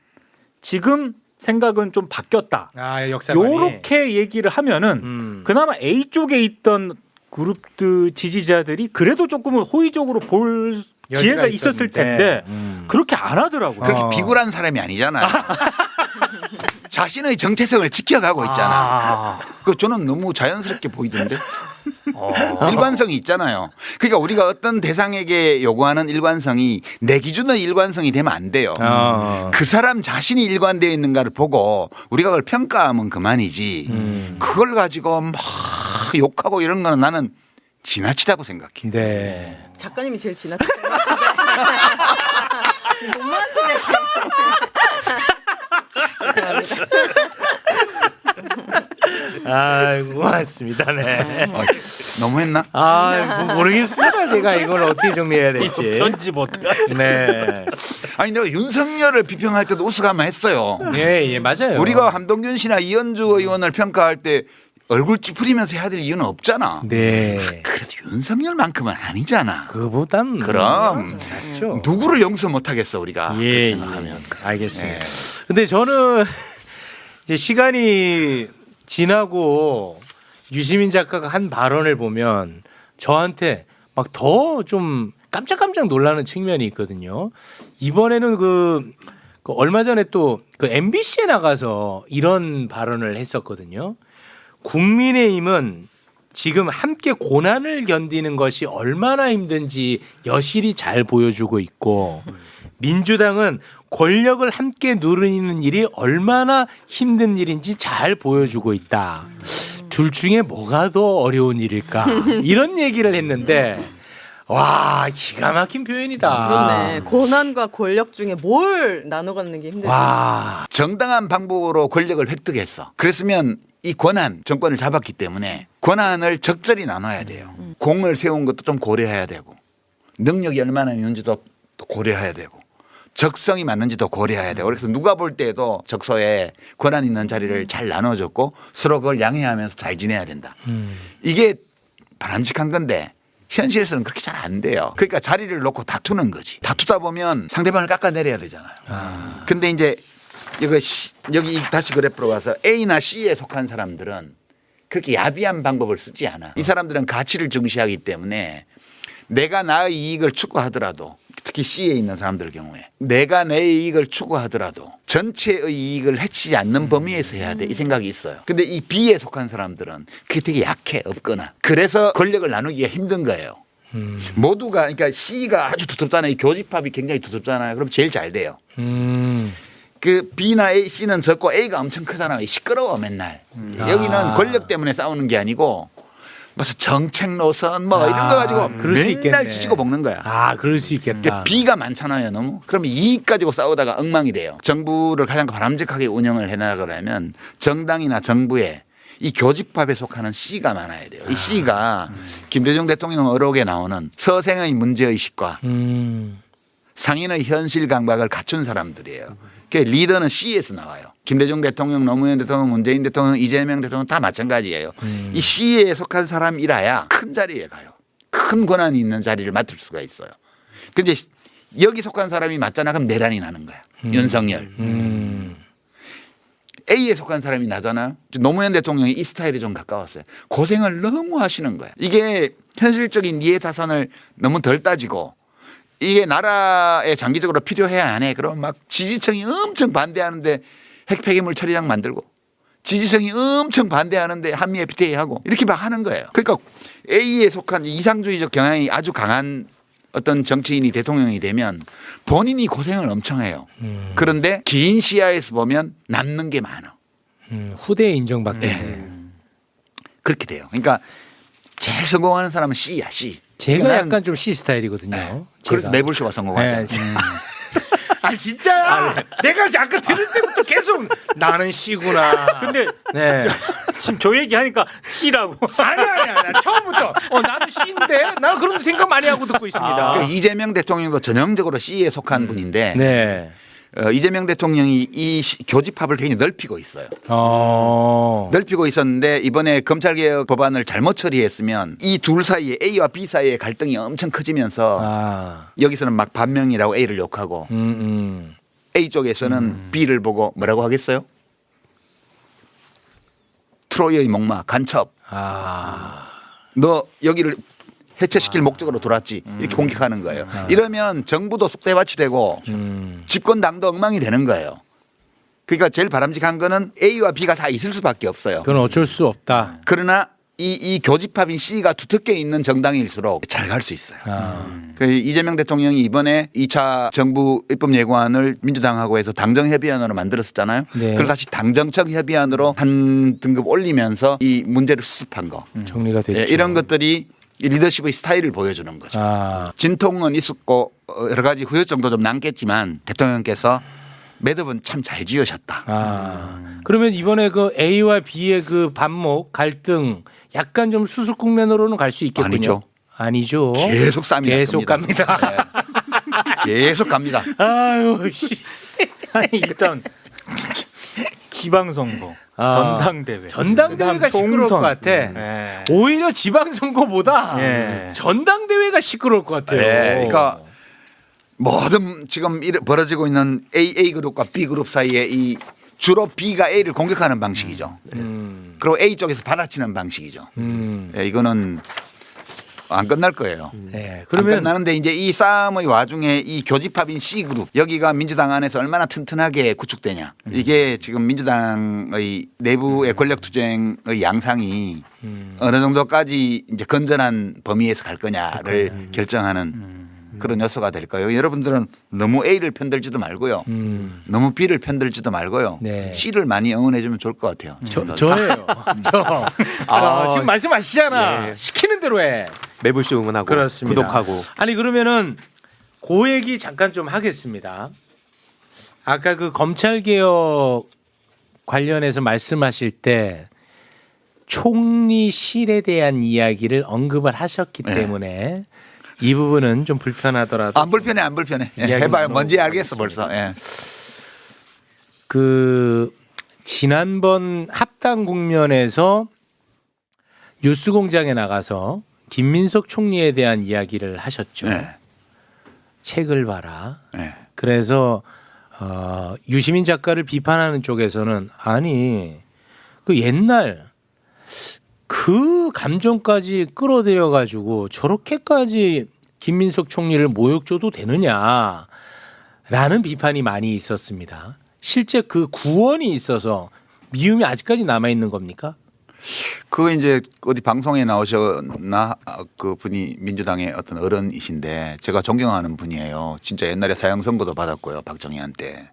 지금 생각은 좀 바뀌었다. 아, 역사관이. 요렇게 얘기를 하면은 그나마 A 쪽에 있던 그룹들 지지자들이 그래도 조금은 호의적으로 볼 기회가 있었을 텐데 그렇게 안 하더라고요. 그렇게 비굴한 사람이 아니잖아요. 자신의 정체성을 지켜가고 있잖아. 그 저는 너무 자연스럽게 보이던데. 일관성이 있잖아요. 그러니까 우리가 어떤 대상에게 요구하는 일관성이 내 기준의 일관성이 되면 안 돼요. 그 사람 자신이 일관되어 있는가를 보고 우리가 그걸 평가하면 그만이지. 그걸 가지고 막 욕하고 이런 거는 나는 지나치다고 생각해. 네. 작가님이 제일 지나친 것 같은데. 너무하시네. 죄송합니다. 아이고, 고맙습니다. 네. 너무했나? 아, 뭐 모르겠습니다. 제가 이걸 어떻게 정리해야 될지. 편집 어떡하지? 네. 아니 내가 윤석열을 비평할 때도 우스가만 했어요. 예, 예, 맞아요. 우리가 한동균 씨나 이현주 의원을 평가할 때 얼굴 찌푸리면서 해야 될 이유는 없잖아. 네. 그래도 윤석열만큼은 아니잖아. 그보단 그럼 낫죠. 누구를 용서 못하겠어 우리가. 예, 그렇게 예. 생각하면. 알겠습니다. 예. 근데 저는 이제 시간이 지나고 유시민 작가가 한 발언을 보면 저한테 막 더 좀 깜짝깜짝 놀라는 측면이 있거든요. 이번에는 그 얼마 전에 또 그 MBC에 나가서 이런 발언을 했었거든요. 국민의힘은 지금 함께 고난을 견디는 것이 얼마나 힘든지 여실히 잘 보여주고 있고 민주당은 권력을 함께 누리는 일이 얼마나 힘든 일인지 잘 보여주고 있다. 둘 중에 뭐가 더 어려운 일일까? 이런 얘기를 했는데 와, 기가 막힌 표현이다. 그렇네. 고난과 권력 중에 뭘 나눠 갖는 게 힘들지. 와. 정당한 방법으로 권력을 획득했어. 그랬으면 이 권한 정권을 잡았기 때문에 권한을 적절히 나눠야 돼요. 공을 세운 것도 좀 고려해야 되고 능력이 얼마나 있는지도 또 고려해야 되고 적성이 맞는지도 고려해야 되고 그래서 누가 볼 때도 적소에 권한 있는 자리를 잘 나눠줬고 서로 그걸 양해하면서 잘 지내야 된다. 이게 바람직한 건데 현실에서는 그렇게 잘 안 돼요. 그러니까 자리를 놓고 다투는 거지. 다투다 보면 상대방을 깎아내려야 되잖아요. 근데 이제 여기 다시 그래프로 가서 A나 C에 속한 사람들은 그렇게 야비한 방법을 쓰지 않아. 이 사람들은 가치를 중시하기 때문에 내가 나의 이익을 추구하더라도 특히 C에 있는 사람들 경우에 내가 내 이익을 추구하더라도 전체의 이익을 해치지 않는 범위에서 해야 돼. 이 생각이 있어요. 근데 이 B에 속한 사람들은 그게 되게 약해. 없거나. 그래서 권력을 나누기가 힘든 거예요. 모두가 그러니까 C가 아주 두텁잖아요. 이 교집합이 굉장히 두텁잖아요. 그럼 제일 잘 돼요. 그 B나 A, C는 적고 A가 엄청 크잖아요. 시끄러워 맨날. 여기는 권력 때문에 싸우는 게 아니고 무슨 정책 노선 뭐 이런 거 가지고 그럴 수 맨날 있겠네. 지지고 볶는 거야. 아, 그럴 수 있겠다. 그러니까 B가 많잖아요, 너무. 그러면 이익 가지고 싸우다가 엉망이 돼요. 정부를 가장 바람직하게 운영을 해나가려면 정당이나 정부에 이 교집합에 속하는 C가 많아야 돼요. 이 C가 김대중 대통령 어록에 나오는 서생의 문제의식과 상인의 현실 감각을 갖춘 사람들이에요. 그 리더는 C에서 나와요. 김대중 대통령, 노무현 대통령, 문재인 대통령, 이재명 대통령 다 마찬가지예요. 이 C에 속한 사람이라야 큰 자리에 가요. 큰 권한이 있는 자리를 맡을 수가 있어요. 근데 여기 속한 사람이 맞잖아. 그럼 내란이 나는 거야. 윤석열. A에 속한 사람이 나잖아요. 노무현 대통령이 이 스타일에 좀 가까웠어요. 고생을 너무 하시는 거야. 이게 현실적인 이해 사선을 너무 덜 따지고 이게 나라에 장기적으로 필요해야 안 해. 그럼 막 지지층이 엄청 반대하는데 핵폐기물 처리장 만들고 지지층이 엄청 반대하는데 한미 FTA 하고 이렇게 막 하는 거예요. 그러니까 A에 속한 이상주의적 경향이 아주 강한 어떤 정치인이 대통령이 되면 본인이 고생을 엄청 해요. 그런데 긴 시야에서 보면 남는 게 많아. 후대에 인정받겠네. 그렇게 돼요. 그러니까 제일 성공하는 사람은 C야, C. 제가 그러니까 약간 좀 C 스타일이거든요. 네. 그래서 제가. 매불쇼가 성공하죠. 네, 아, 진짜야. 내가 아까 들을 때부터 계속 나는 C구나. 근데 네. 지금 저 얘기하니까 C라고. 아니야. 나 처음부터 나는 C인데 나는 그런 생각 많이 하고 듣고 있습니다. 그 이재명 대통령도 전형적으로 C에 속한 분인데 네. 이재명 대통령이 이 교집합을 굉장히 넓히고 있어요. 어. 넓히고 있었는데 이번에 검찰개혁 법안을 잘못 처리했으면 이 둘 사이에 A와 B 사이의 갈등이 엄청 커지면서 아. 여기서는 막 반명이라고 A를 욕하고 A 쪽에서는 B를 보고 뭐라고 하겠어요? 트로이의 목마 간첩. 아. 너 여기를 해체시킬 목적으로 돌았지 이렇게 공격하는 거예요. 이러면 정부도 쑥대밭이 되고 집권당도 엉망이 되는 거예요. 그러니까 제일 바람직한 거는 A와 B가 다 있을 수밖에 없어요. 그건 어쩔 수 없다. 그러나 이 교집합인 C가 두텁게 있는 정당일수록 잘 갈 수 있어요. 아. 그 이재명 대통령이 이번에 2차 정부 입법 예고안을 민주당하고 해서 당정 협의안으로 만들었었잖아요. 네. 그래서 다시 당정청 협의안으로 한 등급 올리면서 이 문제를 수습한 거. 정리가 됐죠. 예, 이런 것들이 이 리더십의 스타일을 보여주는 거죠. 아. 진통은 있었고 여러 가지 후유증도 좀 남겠지만 대통령께서 매듭은 참 잘 지으셨다. 아. 그러면 이번에 그 A와 B의 그 반목 갈등 약간 좀 수습 국면으로는 갈 수 있겠군요. 아니죠. 아니죠. 계속 싸움이 날 계속 겁니다. 갑니다. 네. 계속 갑니다. 아유 씨. 아니 일단 지방선거, 아, 전당대회, 전당대회가 그다음 시끄러울 총선. 것 같아. 예. 오히려 지방선거보다 예. 전당대회가 시끄러울 것 같아요. 네, 그러니까 모든 지금 벌어지고 있는 A 그룹과 B 그룹 사이에 이 주로 B가 A를 공격하는 방식이죠. 그리고 A 쪽에서 받아치는 방식이죠. 예, 이거는 안 끝날 거예요. 네, 안 그러면 끝나는데 이제 이 싸움의 와중에 이 교집합인 C 그룹 여기가 민주당 안에서 얼마나 튼튼하게 구축되냐. 이게 지금 민주당의 내부의 권력 투쟁의 양상이 어느 정도까지 이제 건전한 범위에서 갈 거냐를 결정하는 그런 요소가 될 거예요. 여러분들은 너무 A를 편들지도 말고요. 너무 B를 편들지도 말고요. 네. C를 많이 응원해주면 좋을 것 같아요. 저예요. 저. 지금 말씀하시잖아. 예. 시키는 대로 해. 매불쇼 응원하고 그렇습니다. 구독하고. 아니 그러면은 그 얘기 잠깐 좀 하겠습니다. 아까 그 검찰 개혁 관련해서 말씀하실 때 총리실에 대한 이야기를 언급을 하셨기 네. 때문에 이 부분은 좀 불편하더라도 안 불편해 안 불편해. 예, 이야기 해봐요. 좀 뭔지 알겠어 벌써. 예. 그 지난번 합당 국면에서 뉴스공장에 나가서 김민석 총리에 대한 이야기를 하셨죠. 네. 책을 봐라. 네. 그래서 유시민 작가를 비판하는 쪽에서는 아니 그 옛날 그 감정까지 끌어들여 가지고 저렇게까지 김민석 총리를 모욕 줘도 되느냐라는 비판이 많이 있었습니다. 실제 그 구원이 있어서 미움이 아직까지 남아 있는 겁니까? 그거 이제 어디 방송에 나오셨나 그 분이 민주당의 어떤 어른이신데 제가 존경하는 분이에요. 진짜 옛날에 사형 선고도 받았고요. 박정희한테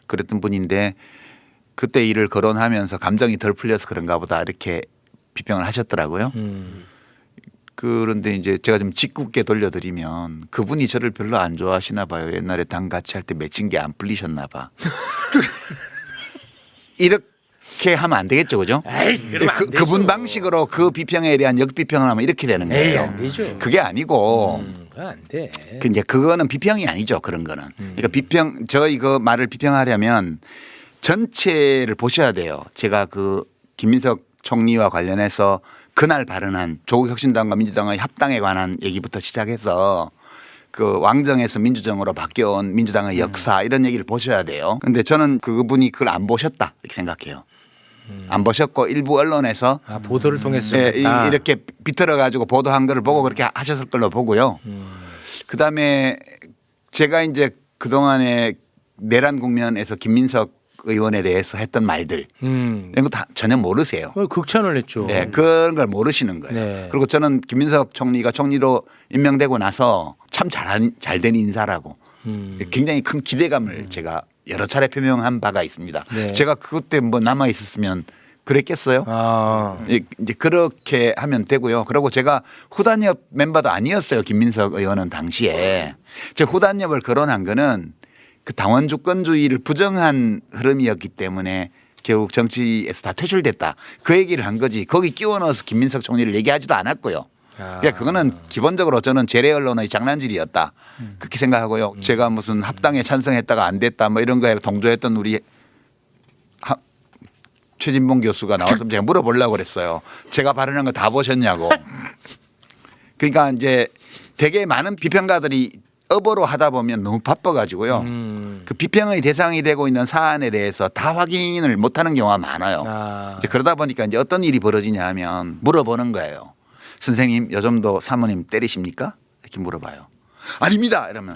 그랬던 분인데 그때 일을 거론하면서 감정이 덜 풀려서 그런가 보다 이렇게 비평을 하셨더라고요. 그런데 이제 제가 좀 짓궂게 돌려드리면 그분이 저를 별로 안 좋아하시나 봐요. 옛날에 당 같이 할 때 맺힌 게 안 풀리셨나 봐. 이렇게 하면 안 되겠죠, 그죠? 에이, 그러면 안 되죠. 그분 방식으로 그 비평에 대한 역비평을 하면 이렇게 되는 거예요. 에이, 안 되죠. 그게 아니고 그건 안 돼. 그 이제 그거는 비평이 아니죠. 그런 거는. 그러니까 비평 저희 그 말을 비평하려면 전체를 보셔야 돼요. 제가 그 김민석 총리와 관련해서 그날 발언한 조국혁신당과 민주당의 합당에 관한 얘기부터 시작해서 그 왕정에서 민주정으로 바뀌어온 민주당의 역사 이런 얘기를 보셔야 돼요. 그런데 저는 그분이 그걸 안 보셨다 이렇게 생각해요. 안 보셨고 일부 언론에서 보도를 통해서 예, 그랬다. 이렇게 비틀어 가지고 보도한 거를 보고 그렇게 하셨을 걸로 보고요. 그다음에 제가 이제 그동안에 내란 국면에서 김민석 의원에 대해서 했던 말들 이런 거 다 전혀 모르세요. 극찬을 했죠. 네, 그런 걸 모르시는 거예요. 네. 그리고 저는 김민석 총리가 총리로 임명되고 나서 참 잘된 인사라고 굉장히 큰 기대감을 제가 여러 차례 표명한 바가 있습니다. 네. 제가 그때 뭐 남아 있었으면 그랬겠어요? 아, 이제 그렇게 하면 되고요. 그리고 제가 후단협 멤버도 아니었어요. 김민석 의원은 당시에. 제가 후단협을 거론한 거는 그 당원 주권주의를 부정한 흐름이었기 때문에 결국 정치에서 다 퇴출됐다. 그 얘기를 한 거지. 거기 끼워 넣어서 김민석 총리를 얘기하지도 않았고요. 그러니까 그거는 기본적으로 저는 재래 언론의 장난질이었다 그렇게 생각하고요. 제가 무슨 합당에 찬성했다가 안 됐다 뭐 이런 거에 동조했던 우리 최진봉 교수가 나와서 제가 물어보려고 그랬어요. 제가 발언한 거 다 보셨냐고. 그러니까 이제 되게 많은 비평가들이 업어로 하다 보면 너무 바빠가지고요. 그 비평의 대상이 되고 있는 사안에 대해서 다 확인을 못하는 경우가 많아요. 이제 그러다 보니까 이제 어떤 일이 벌어지냐 하면 물어보는 거예요. 선생님 요즘도 사모님 때리십니까? 이렇게 물어봐요. 아닙니다. 이러면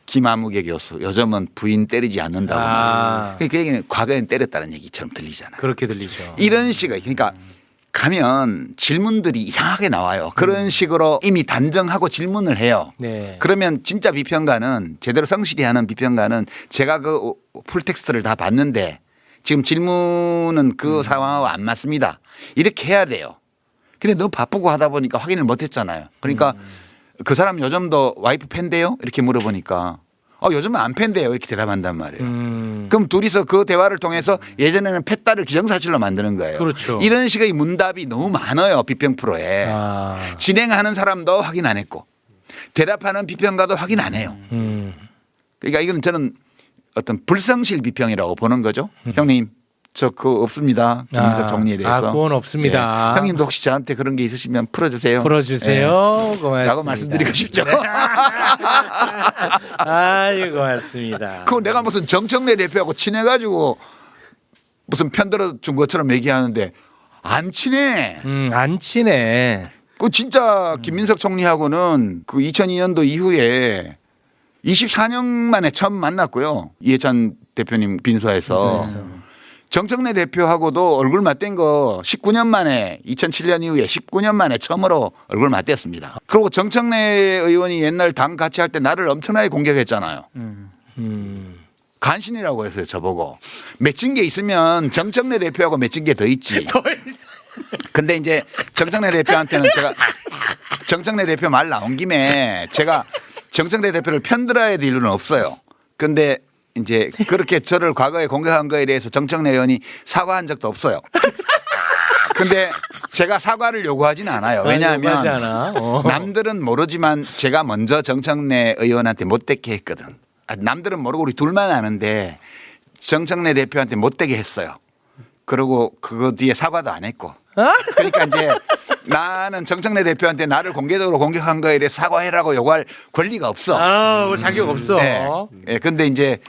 김아무개 교수 요즘은 부인 때리지 않는다고. 그 얘기는 과거엔 때렸다는 얘기처럼 들리잖아요. 그렇게 들리죠. 이런 식의 그러니까 가면 질문들이 이상하게 나와요. 그런 식으로 이미 단정하고 질문을 해요. 네. 그러면 진짜 비평가는 제대로 성실히 하는 비평가는 제가 그 풀텍스트를 다 봤는데 지금 질문은 그 상황하고 안 맞습니다. 이렇게 해야 돼요. 근데 너무 바쁘고 하다 보니까 확인을 못 했잖아요. 그러니까 그 사람 요즘도 와이프 팬데요? 이렇게 물어보니까 요즘은 안 팬데요. 이렇게 대답한단 말이에요. 그럼 둘이서 그 대화를 통해서 예전에는 팻다를 기정사실로 만드는 거예요. 그렇죠. 이런 식의 문답이 너무 많아요. 비평 프로에. 진행하는 사람도 확인 안 했고 대답하는 비평가도 확인 안 해요. 그러니까 이거는 저는 어떤 불성실 비평이라고 보는 거죠. 형님 저 그거 없습니다. 김인석 총리에 대해서. 그건 없습니다. 예. 형님도 혹시 저한테 그런 게 있으시면 풀어주세요. 풀어주세요. 예. 고맙습니다. 라고 말씀드리고 싶죠. 아유 고맙습니다. 그거 내가 무슨 정청래 대표하고 친해가지고 무슨 편들어준 것처럼 얘기하는데 안 친해. 안 친해. 그 진짜 김민석 총리하고는 그 2002년도 이후에 24년 만에 처음 만났고요. 이해찬 대표님 빈소에서. 정청래 대표하고도 얼굴 맞댄 거 19년 만에 2007년 이후에 19년 만에 처음으로 얼굴 맞댔습니다. 그리고 정청래 의원이 옛날 당 같이 할 때 나를 엄청나게 공격했잖아요. 간신이라고 했어요. 저보고. 맺힌 게 있으면 정청래 대표하고 맺힌 게 더 있지. 근데 이제 정청래 대표한테는 제가 정청래 대표 말 나온 김에 제가 정청래 대표를 편들어야 될 이유는 없어요. 근데 이제 그렇게 저를 과거에 공격한 거에 대해서 정청래 의원이 사과한 적도 없어요. 근데 제가 사과를 요구하지는 않아요. 왜냐하면 남들은 모르지만 제가 먼저 정청래 의원한테 못되게 했거든. 남들은 모르고 우리 둘만 아는데 정청래 대표한테 못되게 했어요. 그리고 그거 뒤에 사과도 안 했고. 그러니까 이제 나는 정청래 대표한테 나를 공개적으로 공격한 거에 대해 사과해라고 요구할 권리가 없어. 자격 없어. 네. 네. 근데 이제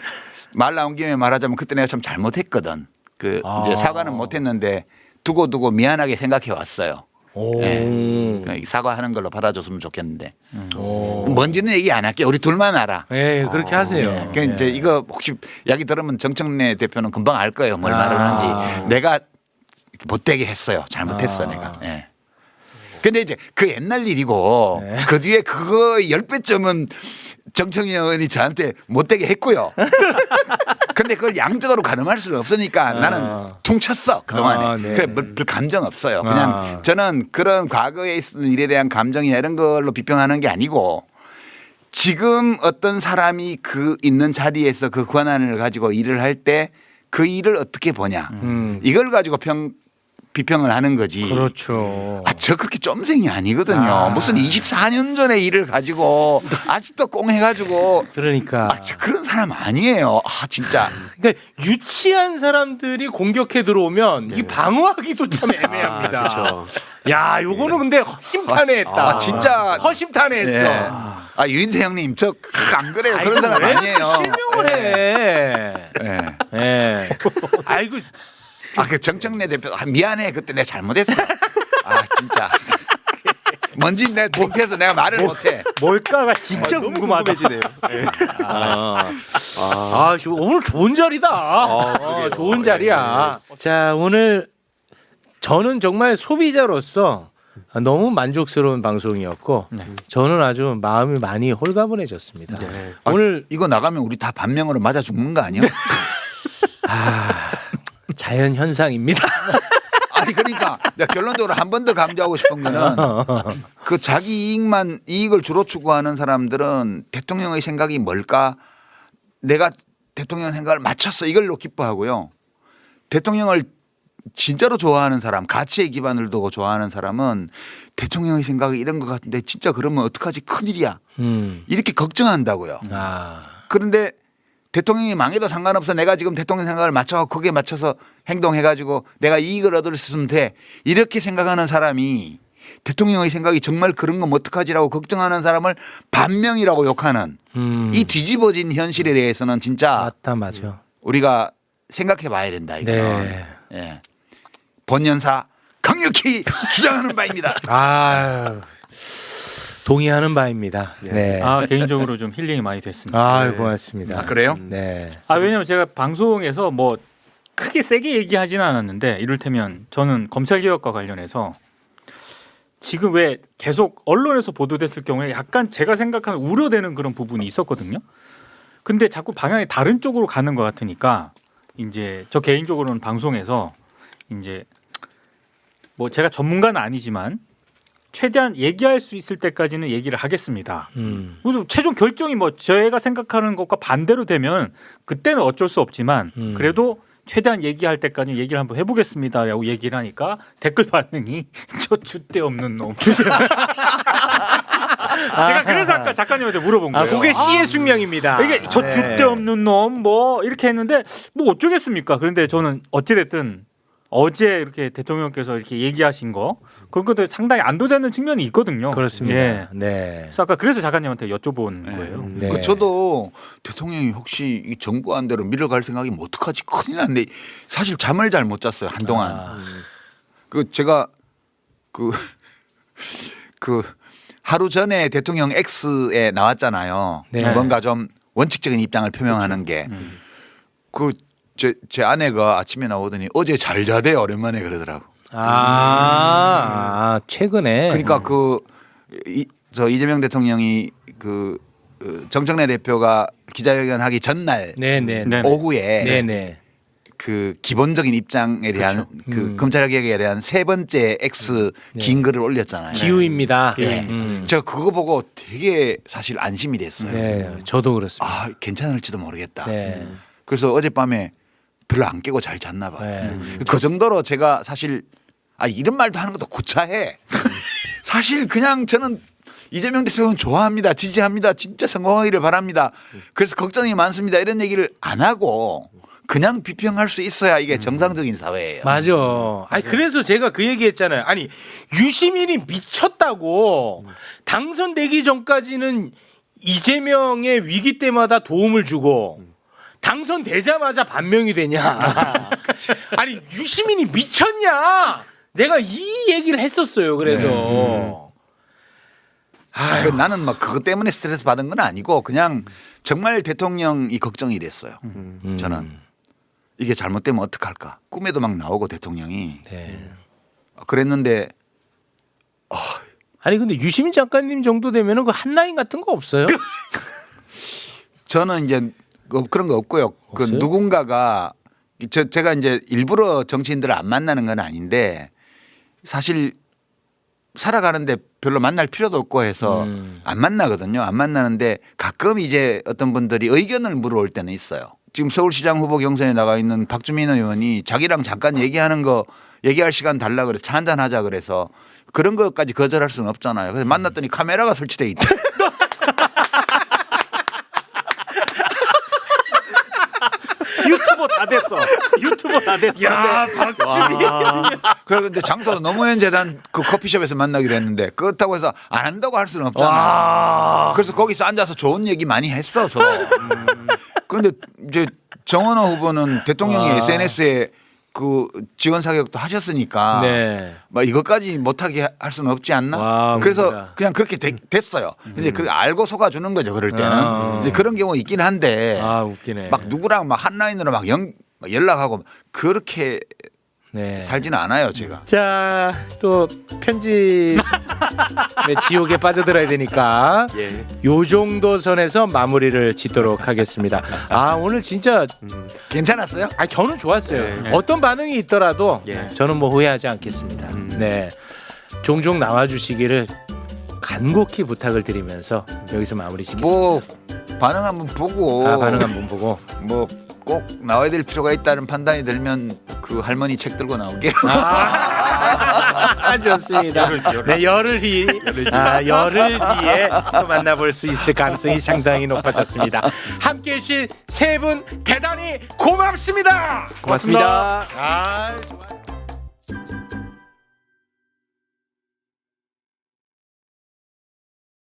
말 나온 김에 말하자면 그때 내가 참 잘못했거든. 이제 사과는 못했는데 두고 미안하게 생각해 왔어요. 네. 그러니까 사과하는 걸로 받아줬으면 좋겠는데. 뭔지는 얘기 안 할게. 우리 둘만 알아. 네, 그렇게 하세요. 네. 그러니까 이제 이거 혹시 이야기 들으면 정청래 대표는 금방 알 거예요. 뭘 말을 하는지. 내가 못되게 했어요. 잘못했어 내가. 네. 근데 이제 그 옛날 일이고 그 뒤에 그거 10배쯤은 정청래 의원이 저한테 못되게 했고요. 근데 그걸 양적으로 가늠할 수는 없으니까 나는 퉁쳤어 그동안에. 네. 그래 별 감정 없어요. 그냥 저는 그런 과거에 있었던 일에 대한 감정이나 이런 걸로 비평하는 게 아니고 지금 어떤 사람이 그 있는 자리에서 그 권한을 가지고 일을 할 때 그 일을 어떻게 보냐. 이걸 가지고 비평을 하는 거지. 그렇죠. 저 그렇게 쫌생이 아니거든요. 무슨 24년 전의 일을 가지고 아직도 꽁해가지고. 그러니까. 저 그런 사람 아니에요. 진짜. 그러니까 유치한 사람들이 공격해 들어오면 이 방어하기도 참 애매합니다. 그렇죠. 야, 요거는 근데 허심탄회했다. 진짜. 허심탄회했어. 유인태 형님 저 안 그래요. 그런 사람 아니에요. 실명을 해. 네. 아이고. 그 정청래 대표 미안해 그때 내가 잘못했어. 진짜. 뭔지 내가 창피해서 내가 말을 못해. 뭘까가 진짜 궁금하다. 오늘 좋은 자리다. 좋은 자리야. 자, 오늘 저는 정말 소비자로서 너무 만족스러운 방송이었고 저는 아주 마음이 많이 홀가분해졌습니다. 오늘 이거 나가면 우리 다 반명으로 맞아 죽는 거 아니야? 자연 현상입니다. 그러니까 내가 결론적으로 한 번 더 강조하고 싶은 거는 그 자기 이익을 주로 추구하는 사람들은 대통령의 생각이 뭘까? 내가 대통령 생각을 맞췄어 이걸로 기뻐하고요. 대통령을 진짜로 좋아하는 사람, 가치에 기반을 두고 좋아하는 사람은 대통령의 생각이 이런 것 같은데 진짜 그러면 어떡하지? 큰일이야. 이렇게 걱정한다고요. 아. 그런데 대통령이 망해도 상관없어. 내가 지금 대통령 생각을 맞춰서 거기에 맞춰서 행동해가지고 내가 이익을 얻을 수 있으면 돼. 이렇게 생각하는 사람이 대통령의 생각이 정말 그런 건 어떡하지라고 걱정하는 사람을 반명이라고 욕하는 이 뒤집어진 현실에 대해서는 진짜 맞다 맞아. 우리가 생각해 봐야 된다. 이건. 네. 예. 본연사 강력히 주장하는 바입니다. 아 동의하는 바입니다. 네. 아 개인적으로 좀 힐링이 많이 됐습니다. 아 고맙습니다. 아, 그래요? 네. 아 왜냐면 제가 방송에서 뭐 크게 세게 얘기하지는 않았는데 이를테면 저는 검찰개혁과 관련해서 지금 왜 계속 언론에서 보도됐을 경우에 약간 제가 생각하는 우려되는 그런 부분이 있었거든요. 근데 자꾸 방향이 다른 쪽으로 가는 것 같으니까 이제 저 개인적으로는 방송에서 이제 뭐 제가 전문가는 아니지만 최대한 얘기할 수 있을 때까지는 얘기를 하겠습니다. 그리고 최종 결정이 뭐 제가 생각하는 것과 반대로 되면 그때는 어쩔 수 없지만 그래도 최대한 얘기할 때까지 얘기를 한번 해보겠습니다라고 얘기를 하니까 댓글 반응이 저 줏대 없는 놈. 제가 그래서 아까 작가님한테 물어본 거예요. 아 그게 씨의 숙명입니다. 이게 저 네. 줏대 없는 놈 뭐 이렇게 했는데 뭐 어쩌겠습니까? 그런데 저는 어찌됐든 어제 이렇게 대통령께서 이렇게 얘기하신 거 그런 것도 상당히 안도되는 측면이 있거든요. 그렇습니다. 예. 네. 그래서 아까 그래서 작가님한테 여쭤본 거예요. 네. 그 저도 대통령이 혹시 이 정부안 대로 밀어갈 생각이면 어떡하지? 큰일 났네. 사실 잠을 잘 못 잤어요 한동안. 그 제가 그 하루 전에 대통령 X에 나왔잖아요. 네. 뭔가 좀 원칙적인 입장을 표명하는 게. 제 아내가 아침에 나오더니 어제 잘 자대 오랜만에 그러더라고. 최근에. 그러니까 저 이재명 대통령이 정청래 대표가 기자회견하기 전날 네네. 네. 오후에 네네. 그 기본적인 입장에 대한 그 검찰개혁에 대한 세 번째 X 긴 글을 올렸잖아요. 기우입니다. 네. 제가 그거 보고 되게 사실 안심이 됐어요. 네, 저도 그렇습니다. 아 괜찮을지도 모르겠다. 네. 그래서 어젯밤에 별로 안 깨고 잘 잤나 봐요. 네. 그 정도로 제가 사실 이런 말도 하는 것도 구차해. 사실 그냥 저는 이재명 대통령 좋아합니다. 지지합니다. 진짜 성공하기를 바랍니다. 그래서 걱정이 많습니다. 이런 얘기를 안 하고 그냥 비평할 수 있어야 이게 정상적인 사회예요. 맞아. 아니 그래서 제가 그 얘기했잖아요. 아니 유시민이 미쳤다고 당선되기 전까지는 이재명의 위기 때마다 도움을 주고 당선되자마자 반명이 되냐? 아니 유시민이 미쳤냐? 내가 이 얘기를 했었어요. 그래서 나는 막 그것 때문에 스트레스 받은 건 아니고 그냥 정말 대통령이 걱정이 됐어요. 저는 이게 잘못되면 어떡할까? 꿈에도 막 나오고 대통령이 네. 그랬는데 아니 근데 유시민 작가님 정도 되면은 그 한라인 같은 거 없어요? 저는 이제 그런 거 없고요. 그 없어요? 누군가가 제가 이제 일부러 정치인들을 안 만나는 건 아닌데 사실 살아가는데 별로 만날 필요도 없고 해서 안 만나거든요. 안 만나는데 가끔 이제 어떤 분들이 의견을 물어올 때는 있어요. 지금 서울시장 후보 경선에 나가 있는 박주민 의원이 자기랑 잠깐 얘기할 시간 달라 그래서 차 한잔 하자 그래서 그런 것까지 거절할 수는 없잖아요. 그래서 만났더니 카메라가 설치돼 있다. 유튜버 다 됐어. 유튜버 다 됐어. 야 박주민. 그런데 장소도 노무현 재단 그 커피숍에서 만나기로 했는데 그렇다고 해서 안 한다고 할 수는 없잖아. 그래서 거기서 앉아서 좋은 얘기 많이 했어서. 그런데 이제 정원호 후보는 대통령이 SNS에 그 지원 사격도 하셨으니까 네. 막 이것까지 못하게 할 수는 없지 않나? 와, 그래서 뭡니다. 그냥 그렇게 됐어요. 근데 그 알고 속아주는 거죠. 그럴 때는 근데 그런 경우 있긴 한데 아 웃기네. 막 누구랑 막 한라인으로 막 연락하고 그렇게 네. 살지는 않아요, 제가. 자, 또 편집의 지옥에 빠져들어야 되니까 요 정도 선에서 마무리를 짓도록 하겠습니다. 아 오늘 진짜 괜찮았어요? 저는 좋았어요. 어떤 반응이 있더라도 저는 뭐 후회하지 않겠습니다. 네, 종종 나와주시기를 간곡히 부탁을 드리면서 여기서 마무리 짓겠습니다. 뭐 반응 한번 보고 반응 한번 보고 뭐 꼭 나와야 될 필요가 있다는 판단이 들면 그 할머니 책 들고 나올게요. 좋습니다. 네, 열흘 뒤에 또 만나볼 수 있을 가능성이 상당히 높아졌습니다. 함께해 주신 세 분 대단히 고맙습니다. 고맙습니다. 아, 좋아요.